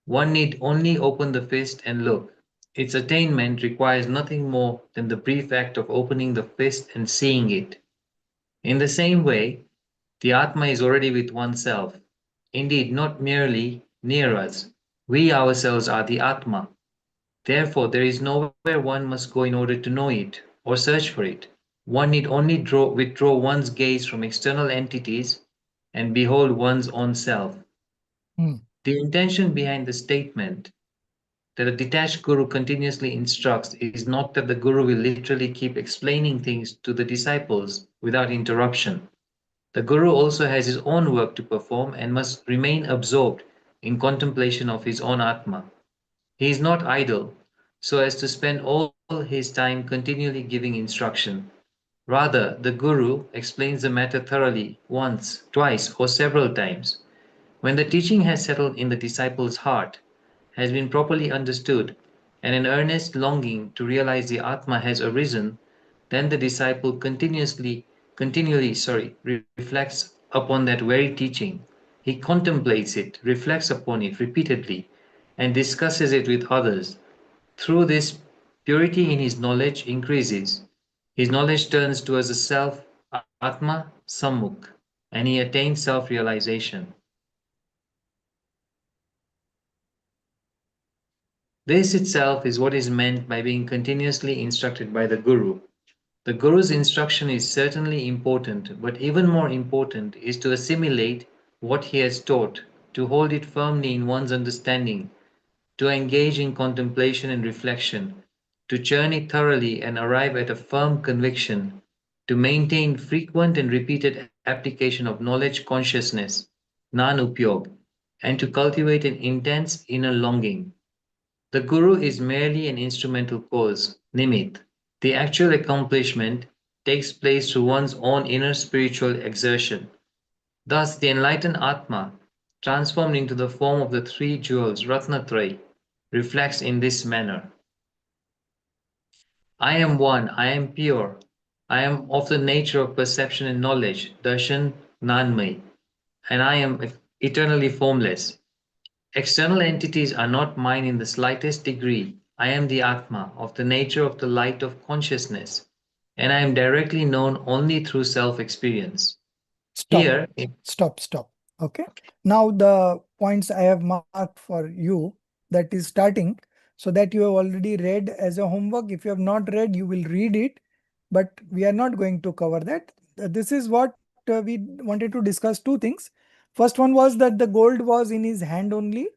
One need only open the fist and look. Its attainment requires nothing more than the brief act of opening the fist and seeing it. In the same way, the Atma is already with oneself. Indeed, not merely near us. We ourselves are the Atma. Therefore, there is nowhere one must go in order to know it or search for it. One need only withdraw one's gaze from external entities and behold one's own self. The intention behind the statement that a detached guru continuously instructs is not that the guru will literally keep explaining things to the disciples without interruption. The guru also has his own work to perform and must remain absorbed in contemplation of his own Atma. He is not idle, so as to spend all his time continually giving instruction. Rather, the guru explains the matter thoroughly once, twice, or several times. When the teaching has settled in the disciple's heart, has been properly understood, and an earnest longing to realize the Atma has arisen, then the disciple continually reflects upon that very teaching. He contemplates it, reflects upon it repeatedly, and discusses it with others. Through this, purity in his knowledge increases. His knowledge turns towards the self, Atma Sammukh, and he attains self-realization. This itself is what is meant by being continuously instructed by the Guru. The Guru's instruction is certainly important, but even more important is to assimilate what he has taught, to hold it firmly in one's understanding, to engage in contemplation and reflection, to churn it thoroughly and arrive at a firm conviction, to maintain frequent and repeated application of knowledge consciousness, nan-upyog, and to cultivate an intense inner longing. The Guru is merely an instrumental cause, nimit. The actual accomplishment takes place through one's own inner spiritual exertion. Thus, the enlightened Atma, transformed into the form of the three jewels, Ratnatraya, reflects in this manner. I am one, I am pure, I am of the nature of perception and knowledge, darshan gnanmay, and I am eternally formless. External entities are not mine in the slightest degree. I am the Atma, of the nature of the light of consciousness, and I am directly known only through self-experience. Here,
Stop. Okay. Now the points I have marked for you, that is starting, so that you have already read as a homework. If you have not read, you will read it, but we are not going to cover that. This is what we wanted to discuss two things. First one was that the gold was in his hand only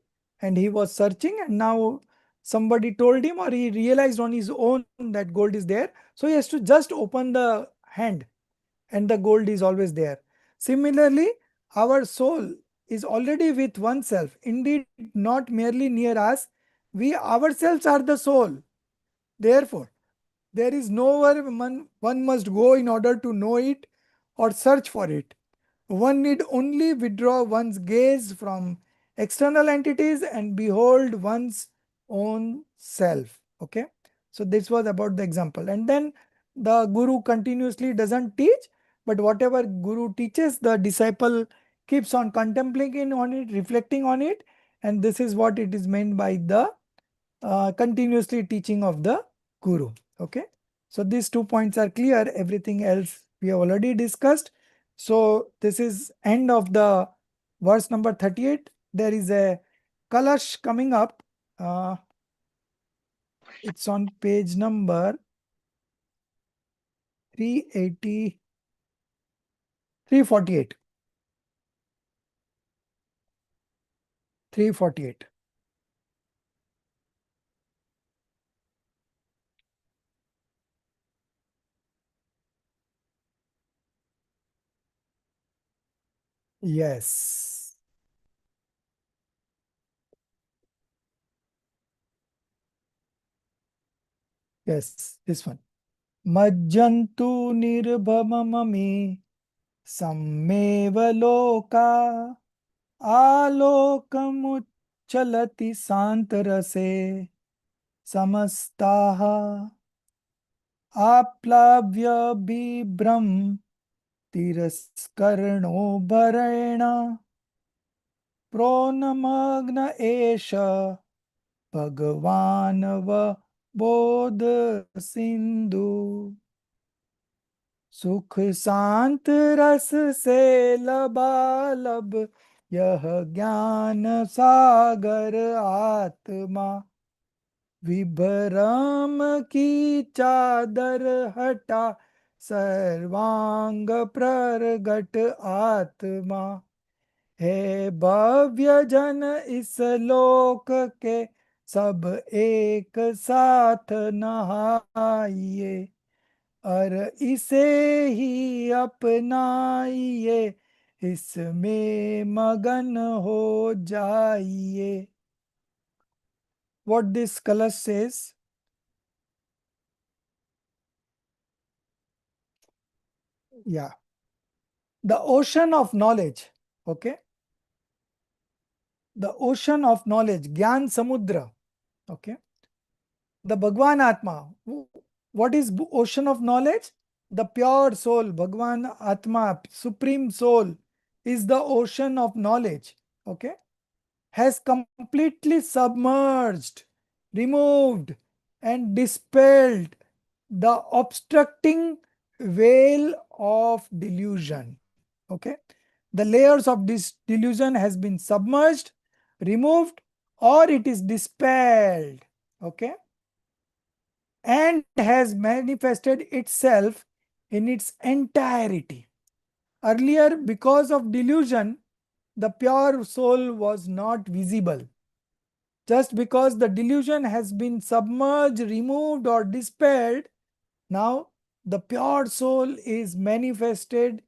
and he was searching, and now somebody told him, or he realized on his own that gold is there. So he has to just open the hand and the gold is always there. Similarly, our soul is already with oneself, indeed not merely near us. We ourselves are the soul. Therefore, there is nowhere one must go in order to know it or search for it. One need only withdraw one's gaze from external entities and behold one's own self. Okay. So this was about the example. And then the guru continuously doesn't teach, but whatever guru teaches, the disciple keeps on contemplating on it, reflecting on it. And this is what it is meant by the continuously teaching of the guru. Okay. So these 2 points are clear. Everything else we have already discussed. So this is end of the verse number 38. There is a kalash coming up. It's on page number 380, 348. 348. Yes. Yes, this one. Majjantu nirbhamamami sammev loka आलोकमुच्चलति शान्तरसे समस्ताः आप्लाव्य बिभ्रम तिरस्करणो भरेण प्रोन्मग्न एष भगवान व बोध सिंधु सुख शांत रस से लबालब यह ज्ञान सागर आत्मा विभ्रम की चादर हटा सर्वांग प्रगट आत्मा है भव्य जन इस लोक के सब एक साथ नहाइए और इसे ही अपनाइए इसमें मगन हो जाइए. What this color says? Yeah. The ocean of knowledge. Okay. The ocean of knowledge. Gyan Samudra. Okay. The Bhagwan Atma. What is ocean of knowledge? The pure soul, Bhagwan Atma, supreme soul, is the ocean of knowledge. Okay. Has completely submerged, removed, and dispelled the obstructing veil of delusion. Okay. The layers of this delusion has been submerged, removed, or it is dispelled. Okay. And has manifested itself in its entirety. Earlier, because of delusion, the pure soul was not visible. Just because the delusion has been submerged, removed, or dispelled, now the pure soul is manifested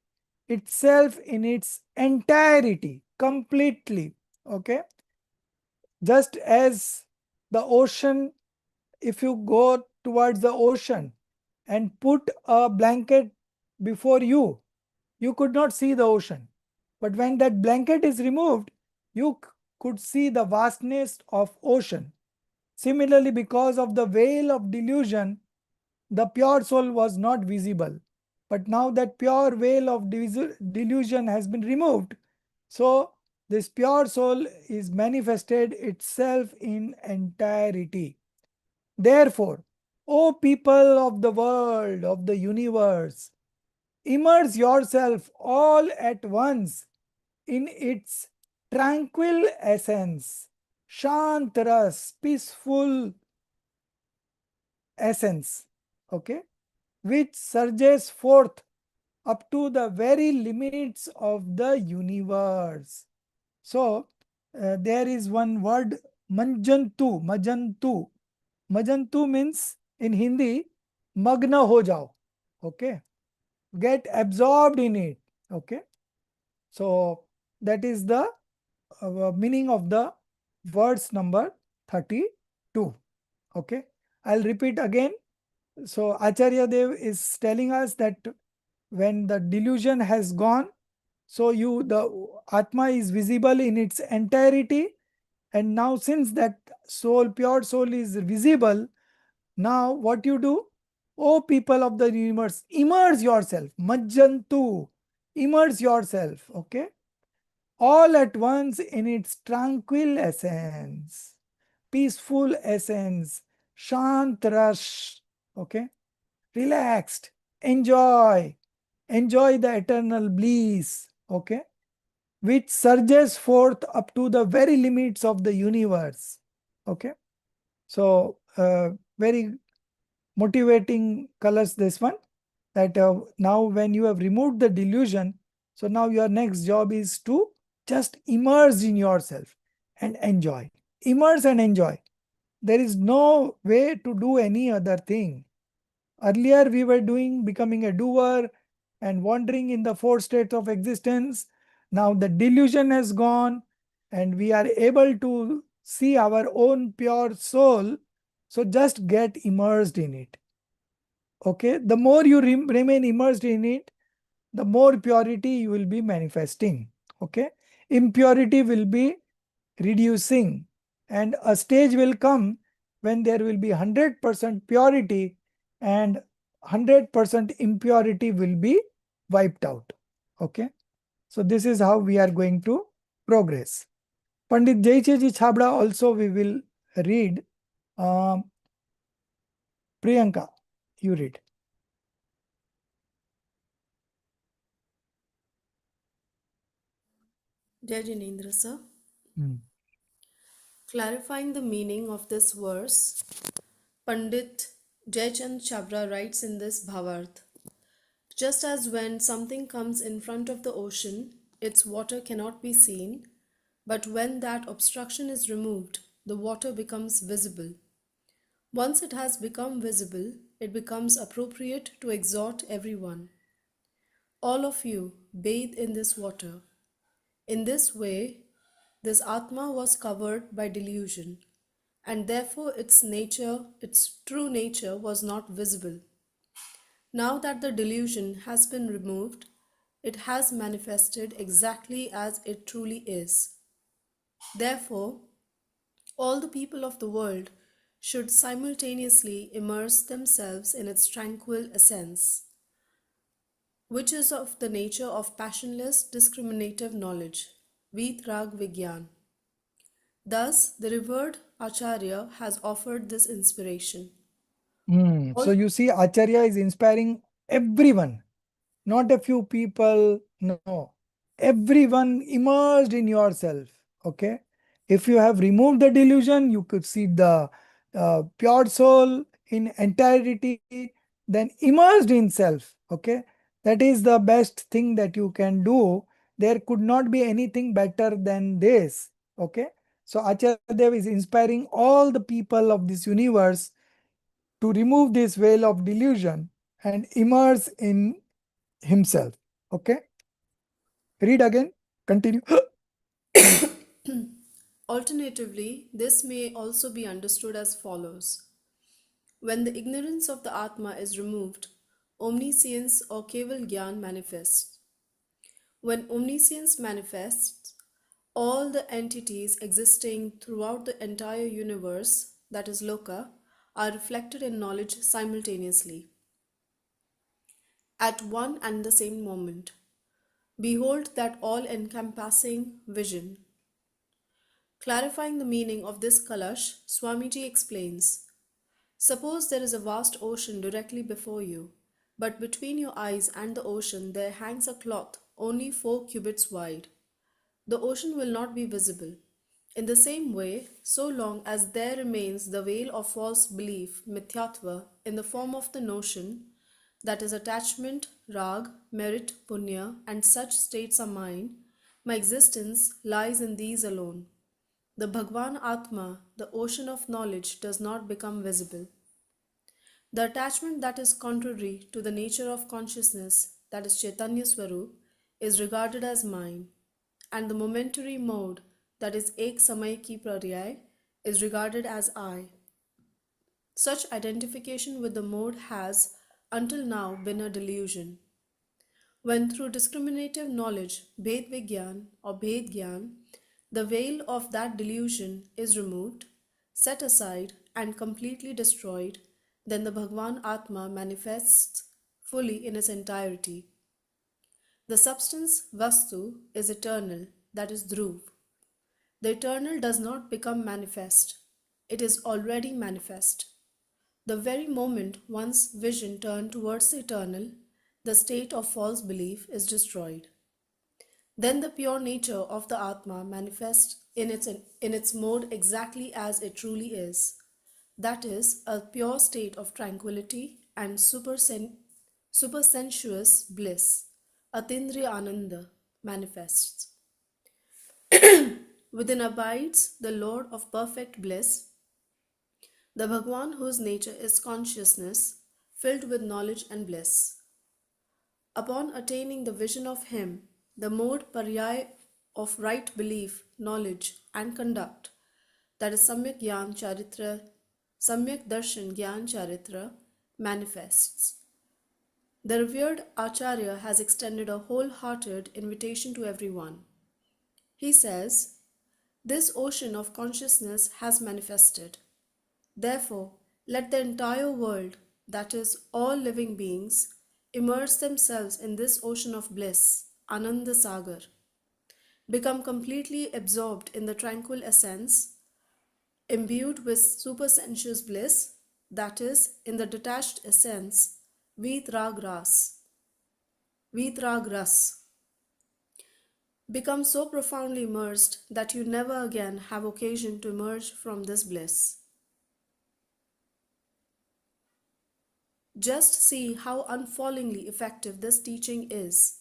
itself in its entirety, completely. Okay. Just as the ocean, if you go towards the ocean and put a blanket before you, you could not see the ocean. But when that blanket is removed, you could see the vastness of ocean. Similarly, because of the veil of delusion, the pure soul was not visible. But now that pure veil of delusion has been removed, so this pure soul is manifested itself in entirety. Therefore, O people of the world, of the universe, immerse yourself all at once in its tranquil essence, Shantras, peaceful essence, okay, which surges forth up to the very limits of the universe. So, there is one word Manjantu, majantu. Majantu means in Hindi, magna ho jao. Okay. Get absorbed in it. Okay. So that is the meaning of the words number 32. Okay. I'll repeat again. So Acharya Dev is telling us that when the delusion has gone, so the Atma is visible in its entirety. And now since that soul, pure soul is visible, now what you do? O people of the universe, immerse yourself. Majjantu. Immerse yourself. Okay. All at once in its tranquil essence, peaceful essence, shant rash. Okay. Relaxed. Enjoy. Enjoy the eternal bliss. Okay. Which surges forth up to the very limits of the universe. Okay. So, very motivating colors this one, that now when you have removed the delusion, so now your next job is to just immerse in yourself and enjoy. Immerse and enjoy. There is no way to do any other thing. Earlier we were becoming a doer and wandering in the four states of existence. Now the delusion has gone and we are able to see our own pure soul. So just get immersed in it. Okay, the more you remain immersed in it, the more purity you will be manifesting. Okay, impurity will be reducing, and a stage will come when there will be 100% purity and 100% impurity will be wiped out. Okay, so this is how we are going to progress. Pandit Jaicheji Chabda also we will read. Priyanka, you read.
Jai Jinendra sir.
Hmm.
Clarifying the meaning of this verse, Pandit Jaichand Chabra writes in this Bhavarth. Just as when something comes in front of the ocean, its water cannot be seen, but when that obstruction is removed, the water becomes visible. Once it has become visible, it becomes appropriate to exhort everyone. All of you bathe in this water. In this way, this Atma was covered by delusion, and therefore its true nature was not visible. Now that the delusion has been removed, it has manifested exactly as it truly is. Therefore, all the people of the world should simultaneously immerse themselves in its tranquil essence, which is of the nature of passionless discriminative knowledge, Vitrag Vigyan. Thus, the revered Acharya has offered this inspiration.
So you see, Acharya is inspiring everyone, not a few people. No, everyone immersed in yourself. Okay, if you have removed the delusion, you could see the pure soul in entirety, then immersed in self. Okay, that is the best thing that you can do. There could not be anything better than this. Okay, so Acharya Dev is inspiring all the people of this universe to remove this veil of delusion and immerse in himself. Okay, read again, continue.
Alternatively, this may also be understood as follows. When the ignorance of the Atma is removed, omniscience or Keval Gyan manifests. When omniscience manifests, all the entities existing throughout the entire universe, that is Loka, are reflected in knowledge simultaneously. At one and the same moment, behold that all-encompassing vision. Clarifying the meaning of this Kalash, Swamiji explains, suppose there is a vast ocean directly before you, but between your eyes and the ocean there hangs a cloth only 4 cubits wide. The ocean will not be visible. In the same way, so long as there remains the veil of false belief, mithyatva, in the form of the notion, that is attachment, rag, merit, punya, and such states are mine, my existence lies in these alone. the Bhagwan Atma, the ocean of knowledge, does not become visible. The attachment that is contrary to the nature of consciousness, that is Chaitanya Swarup, is regarded as mine, and the momentary mode, that is Ek Samay Ki Praryay, is regarded as I. Such identification with the mode has, until now, been a delusion. When through discriminative knowledge, Bhed Vigyan or Bhed Gyan, the veil of that delusion is removed, set aside, and completely destroyed, then the Bhagwan Atma manifests fully in its entirety. The substance Vastu is eternal, that is Dhruv. The eternal does not become manifest, it is already manifest. The very moment one's vision turned towards the eternal, the state of false belief is destroyed. Then the pure nature of the Atma manifests in its mode exactly as it truly is. That is, a pure state of tranquility and supersensuous bliss, Atindriya Ananda, manifests. Within abides the Lord of perfect bliss, the Bhagwan whose nature is consciousness, filled with knowledge and bliss. Upon attaining the vision of him, the mode paryay of right belief, knowledge, and conduct, that is Samyak Gyan Charitra, Samyak Darshan Gyan Charitra, manifests. The revered Acharya has extended a wholehearted invitation to everyone. He says, "This ocean of consciousness has manifested. Therefore, let the entire world, that is, all living beings, immerse themselves in this ocean of bliss, Ananda Sagar. Become completely absorbed in the tranquil essence, imbued with supersensuous bliss, that is, in the detached essence, Vitragras. Become so profoundly immersed that you never again have occasion to emerge from this bliss. Just see how unfallingly effective this teaching is.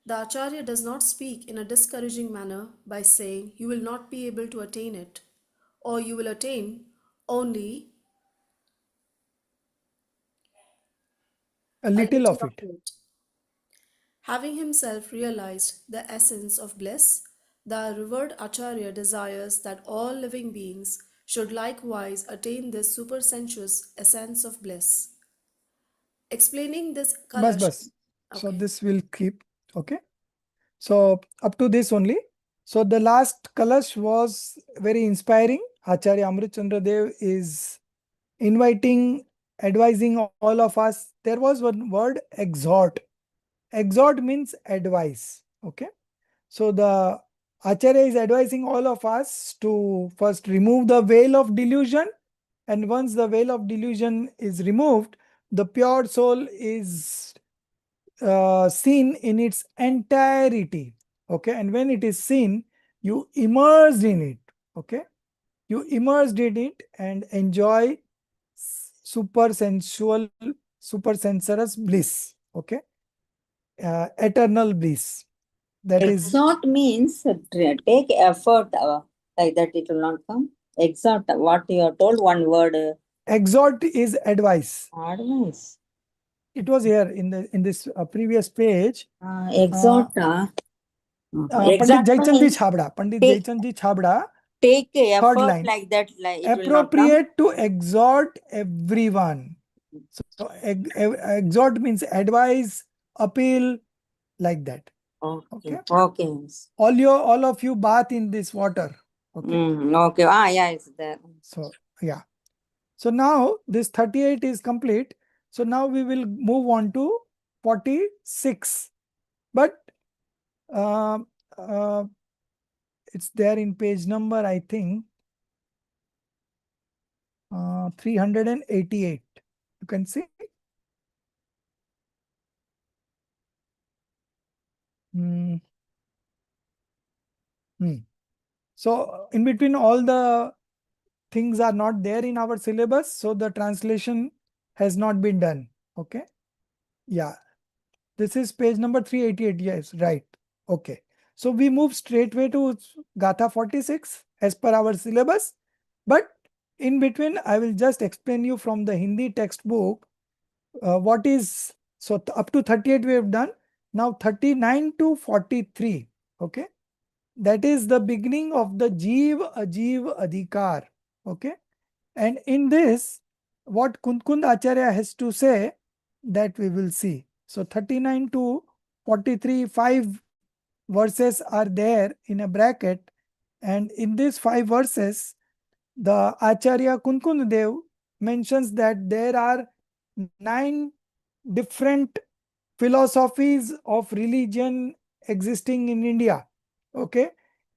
The Acharya does not speak in a discouraging manner by saying you will not be able to attain it, or you will attain only
A little of it.
Having himself realized the essence of bliss, the revered Acharya desires that all living beings should likewise attain this supersensuous essence of bliss. Explaining this
Bas,
Kalash.
bas. So
Okay.
this will keep. Okay. So up to this only. So the last Kalash was very inspiring. Acharya Amrit Chandra Dev is inviting, advising all of us. There was one word, exhort. Exhort means advice. Okay. So the Acharya is advising all of us to first remove the veil of delusion. And once the veil of delusion is removed, the pure soul is seen in its entirety. Okay. And when it is seen, you immersed in it. Okay. You immersed in it and enjoy super sensual, super sensuous bliss. Okay. Eternal bliss. That is.
Exhort means take effort, like that it will not come. Exhort, what you are told, one word.
Exhort is advice.
Advice.
It was here in this previous page.
Exhort.
Pandit Jaichand Ji Chhabda. Pandit Jaichand Ji Chhabda.
Take effort
line,
like that. Like it
appropriate to exhort everyone. So exhort means advise, appeal, like that.
Okay. Okay.
All of you bath in this water. Okay.
Okay. Yeah, it's there.
So yeah. So now this 38 is complete. So now we will move on to 46. But it's there in page number, I think, 388. You can see. So in between, all the things are not there in our syllabus. So the translation has not been done. Okay. Yeah. This is page number 388. Yes, right. Okay. So we move straightway to Gatha 46 as per our syllabus. But in between, I will just explain you from the Hindi textbook what is, so up to 38 we have done. Now 39 to 43, okay? That is the beginning of the Jeev, Ajeev, Adhikar, okay? And in this, what Kundkund Acharya has to say, that we will see. So 39 to 43, 5 verses are there in a bracket. And in these 5 verses, the Acharya Kundkund Dev mentions that there are 9 different philosophies of religion existing in India, okay,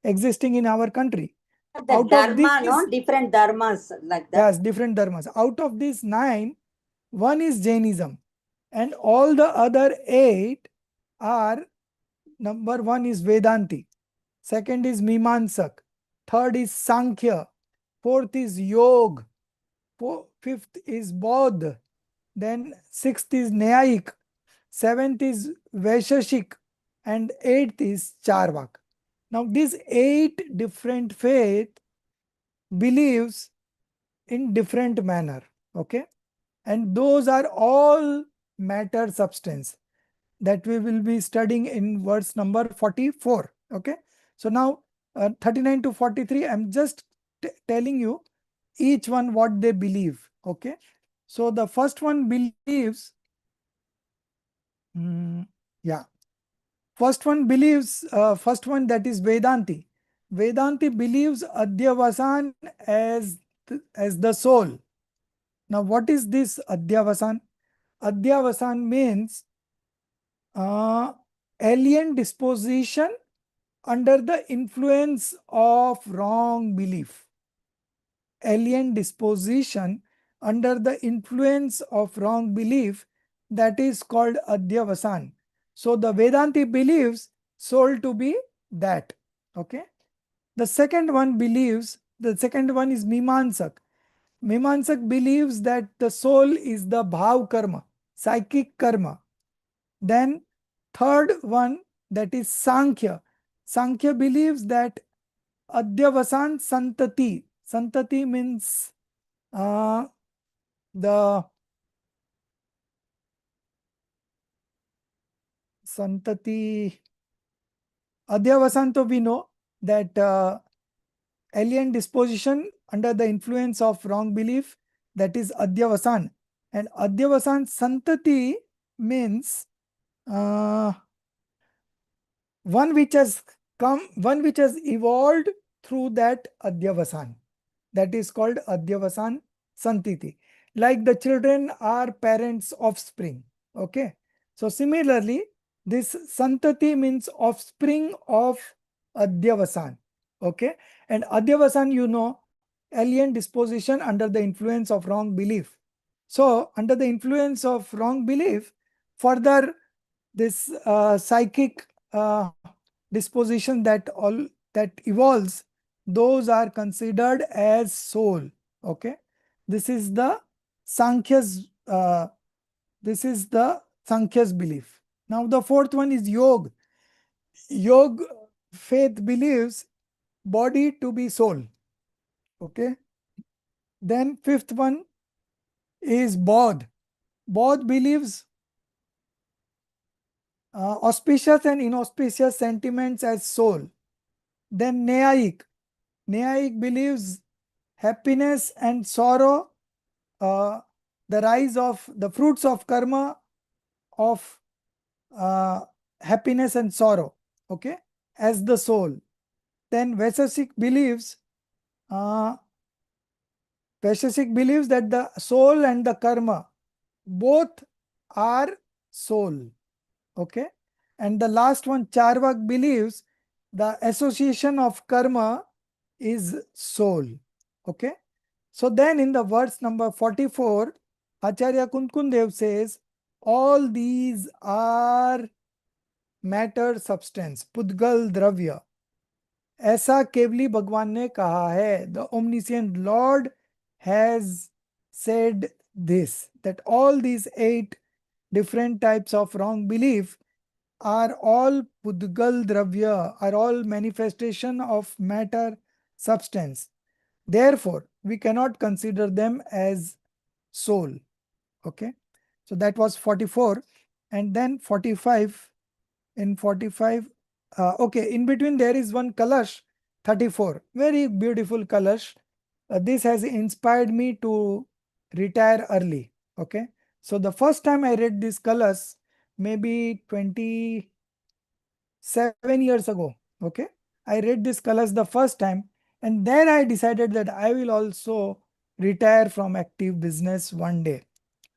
existing in our country.
The
Out
dharma,
of these,
no? Different dharmas like that.
yes, different dharmas. Out of these 9, one is Jainism, and all the other 8 are, number 1 is Vedanti, second is Mimamsak, third is Sankhya, fourth is Yoga, fifth is Bodh, then sixth is Nyayik, seventh is Vaisheshik, and eighth is Charvak. Now these 8 different faith believes in different manner, okay, and those are all matter substance that we will be studying in verse number 44, okay. So now 39 to 43, I'm just telling you each one what they believe, okay. So the first one believes, first one that is Vedanti. Vedanti believes Adhyavasan as the soul. Now what is this Adhyavasan? Adhyavasan means alien disposition under the influence of wrong belief. Alien disposition under the influence of wrong belief, that is called Adhyavasan. So the Vedanti believes soul to be that, okay. The second one is Mimamsak. Mimamsak believes that the soul is the bhav karma, psychic karma. Then third one, that is Sankhya. Sankhya believes that Adhyavasan Santati. Santati means the Santati. Adhyavasan, to we know that alien disposition under the influence of wrong belief, that is Adhyavasan. And Adhyavasan Santati means one which has evolved through that Adhyavasan. That is called Adhyavasan Santiti. Like the children are parents' offspring. Okay. So similarly, this Santati means offspring of Adhyavasan. Okay. And Adhyavasan, you know, alien disposition under the influence of wrong belief. So under the influence of wrong belief, further this psychic disposition that evolves, those are considered as soul. Okay, this is the Sankhya's belief. Now the fourth one is Yoga. Yoga faith believes body to be soul. Okay. Then fifth one is Bodh. Bodh believes auspicious and inauspicious sentiments as soul. Then Nyayik. Nyayik believes happiness and sorrow, the rise of the fruits of karma of happiness and sorrow, okay, as the soul. Then Vaisheshik believes that the soul and the karma both are soul. Okay. And the last one, Charvak, believes the association of karma is soul. Okay. So then in the verse number 44, Acharya Kundkund Dev says, all these are matter substance, Pudgal Dravya. ऐसा केवली भगवान ने कहा है. The omniscient Lord has said this, that all these 8 different types of wrong belief are all Pudgal Dravya, are all manifestation of matter substance. Therefore, we cannot consider them as soul. Okay. So that was 44. And then 45. In 45, okay, in between there is one Kalash, 34. Very beautiful Kalash. This has inspired me to retire early. Okay. So the first time I read this Kalash, maybe 27 years ago. Okay. I read this Kalash the first time, and then I decided that I will also retire from active business one day.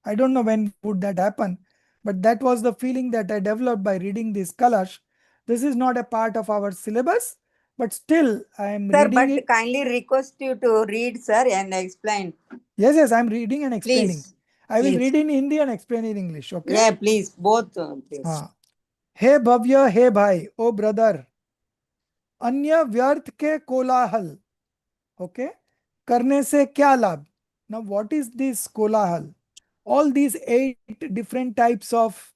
I don't know when would that happen, but that was the feeling that I developed by reading this Kalash. This is not a part of our syllabus, but still I am
Sir,
reading
but
it.
kindly request you to read, sir, and explain.
Yes, I'm reading and explaining.
Please.
I will
Please.
read in Hindi and explain in English, okay?
Yeah, please. Both, please.
हे भव्य हे भाई, ओ brother, अन्य व्यर्थ के कोलाहल, okay, करने से क्या लाभ? Now what is this कोलाहल? All these 8 different types of,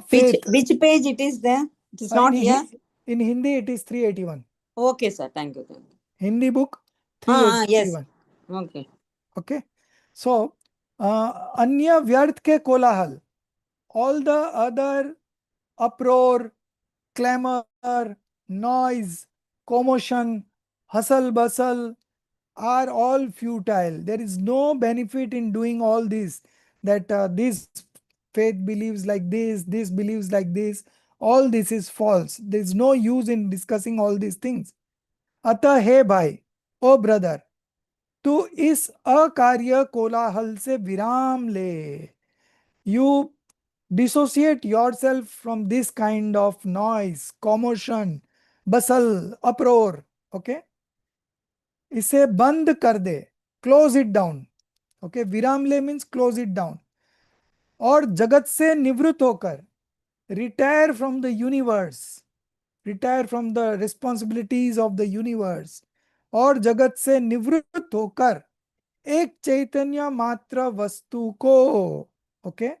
faith.
Which page it is there? It is not here.
In Hindi it is 381.
Okay, sir. Thank you.
Hindi book 381.
Yes. Okay.
Okay. So, Anya Vyarth ke kolahal, all the other uproar, clamor, noise, commotion, hustle bustle are all futile. There is no benefit in doing all this. That this faith believes like this believes like this. All this is false. There is no use in discussing all these things. अतः हे भाई, ओ brother, तू इस अकार्य कोलाहल से विराम ले. You dissociate yourself from this kind of noise, commotion, bustle, uproar. Okay? इसे बंद कर दे. Close it down. Okay? विराम ले means close it down. और जगत से निवृत्त होकर, retire from the universe. Retire from the responsibilities of the universe. और जगत से निवृत्त होकर एक चैतन्य मात्र वस्तु को, okay,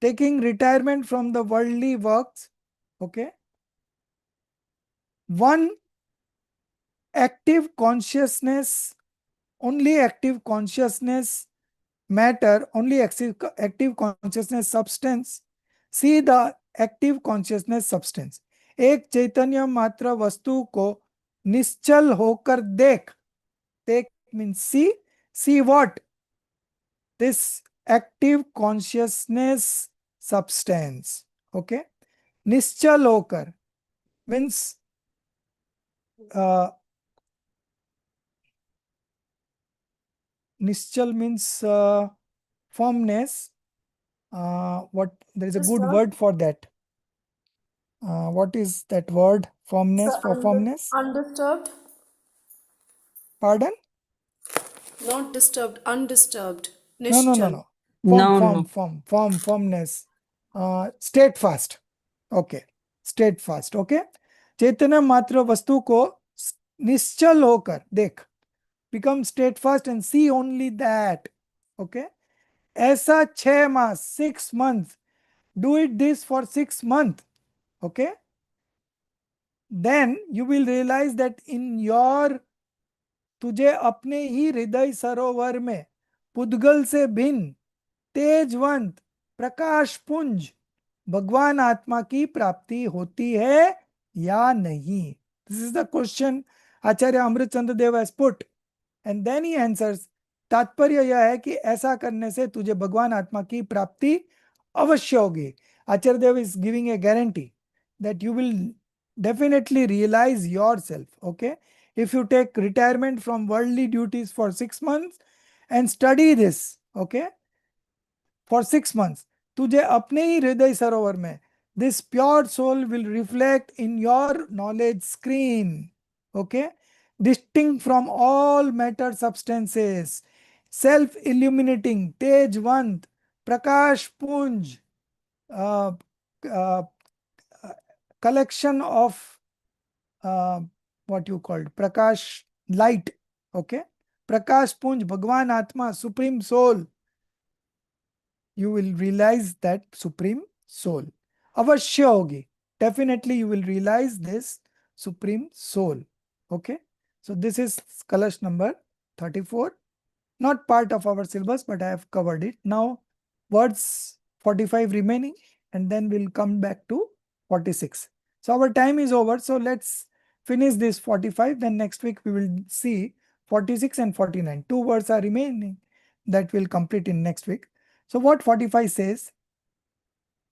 taking retirement from the worldly works, okay, one active consciousness, only active consciousness matter, only active consciousness substance. See the active consciousness substance. एक चैतन्य मात्र वस्तु को निश्चल होकर देख. Take means see what? This active consciousness substance. Okay. Nischal hokar means nischal means firmness. What there is a good word for that. What is that word? Firmness, for firmness?
Undisturbed?
Pardon?
Not disturbed, undisturbed.
No. Firmness. Steadfast. Okay. Steadfast. Okay. चैतन्य मात्र वस्तु को निश्चल होकर देख. Become steadfast and see only that. Okay. ऐसा 6 मास, 6 months. Do it this for 6 months. Okay. Then you will realize that in your, तुझे अपने ही हृदय सरोवर में पुद्गल से भिन्न तेजवंत प्रकाश पुंज भगवान आत्मा की प्राप्ति होती है या नहीं? This is the question Acharya Amritchandra Dev has put, and then he answers. तात्पर्य यह है कि ऐसा करने से तुझे भगवान आत्मा की प्राप्ति अवश्य होगी. Acharya Dev is giving a guarantee that you will definitely realize yourself. Okay, if you take retirement from worldly duties for 6 months and study this, okay, for 6 months, तुझे अपने ही हृदय सरोवर में this pure soul will reflect in your knowledge screen. Okay, distinct from all matter substances, self illuminating, tejvant, prakash punj, collection of what you called prakash light. Okay, prakash punj, bhagwan atma, supreme soul. You will realize that supreme soul. अवश्य होगी. Definitely you will realize this supreme soul. Okay. So this is Kalash number 34. Not part of our syllabus, but I have covered it. Now words 45 remaining, and then we'll come back to 46. So our time is over. So let's finish this 45. Then next week we will see 46 and 49. 2 words are remaining that will complete in next week. So what 45 says?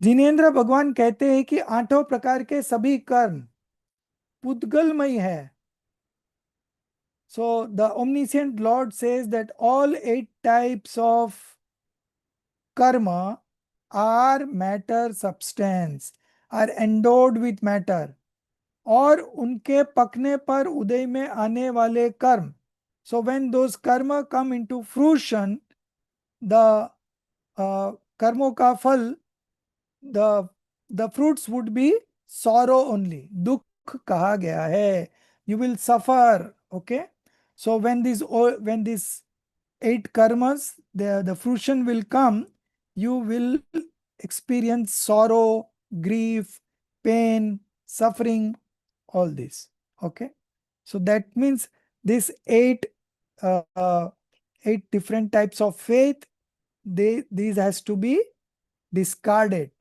Jinendra भगवान कहते हैं कि 8 प्रकार के सभी कर्म पुद्गलमय है. So the omniscient Lord says that all 8 types of karma are matter substance, are endowed with matter. और उनके पकने पर उदय में आने वाले कर्म. So when those karma come into fruition, the कर्मों का फल, the fruits would be sorrow only. दुख कहा गया है. You will suffer. Okay. So when these 8 karmas, the fruition will come, you will experience sorrow, grief, pain, suffering, all this. Okay. So that means these 8 different types of faith, these has to be discarded,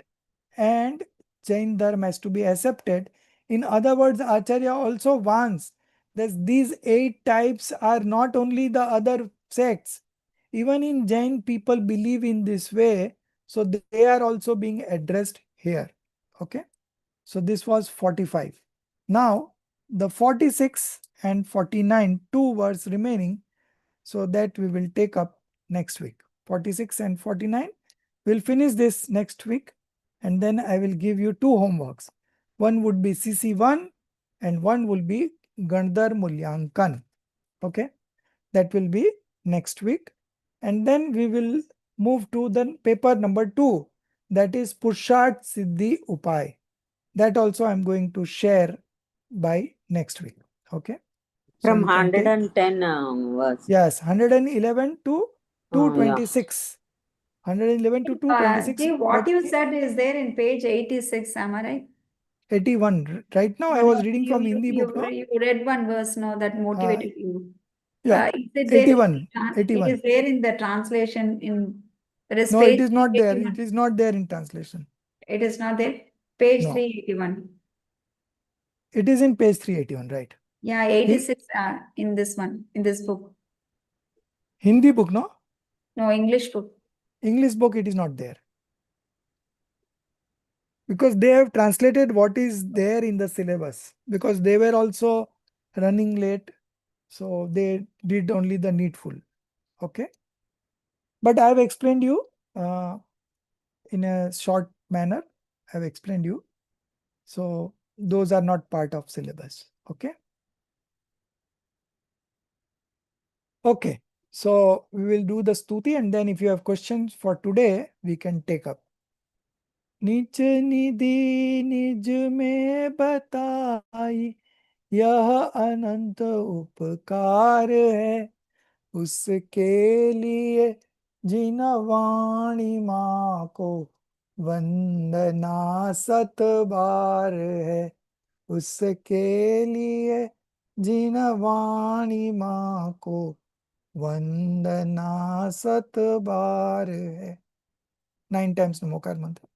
and Jain Dharma has to be accepted. In other words, Acharya also wants that these 8 types are not only the other sects. Even in Jain, people believe in this way. So they are also being addressed here. Okay. So this was 45. Now the 46 and 49, 2 words remaining. So that we will take up next week. 46 and 49. We'll finish this next week, and then I will give you 2 homeworks. One would be CC1 and one will be Gandhar Mulyankan. Okay. That will be next week. And then we will move to the paper number 2. That is Purshat Siddhi Upay. That also I'm going to share by next week. Okay.
From
you can take-
110 words.
Yes, 111 to 226. 111 to 226.
What
but
you said is there in page 86, am I right?
81. Right now I was reading from Hindi book, no?
You read one verse, no, that motivated you.
Yeah,
Is it there?
81.
It
81.
is there in the translation in.
No, it is not there. It is not there in translation.
It is not there. Page
No.
381.
It is in page 381, right?
Yeah, 86 in this one, in this book.
Hindi book, no?
No, English book.
English book, it is not there. Because they have translated what is there in the syllabus. Because they were also running late. So they did only the needful. Okay. But I have explained you in a short manner. I have explained you. So those are not part of syllabus. Okay. Okay. So we will do the stuti, and then if you have questions for today, we can take up. नीच निधि निज में बताई, यह अनंत उपकार है, उसके लिए जिन वाणी माँ को वंदना 7 बार है, उसके लिए जिन वाणी माँ को वंदना 7 बार है. 9 times Namaskar mantra.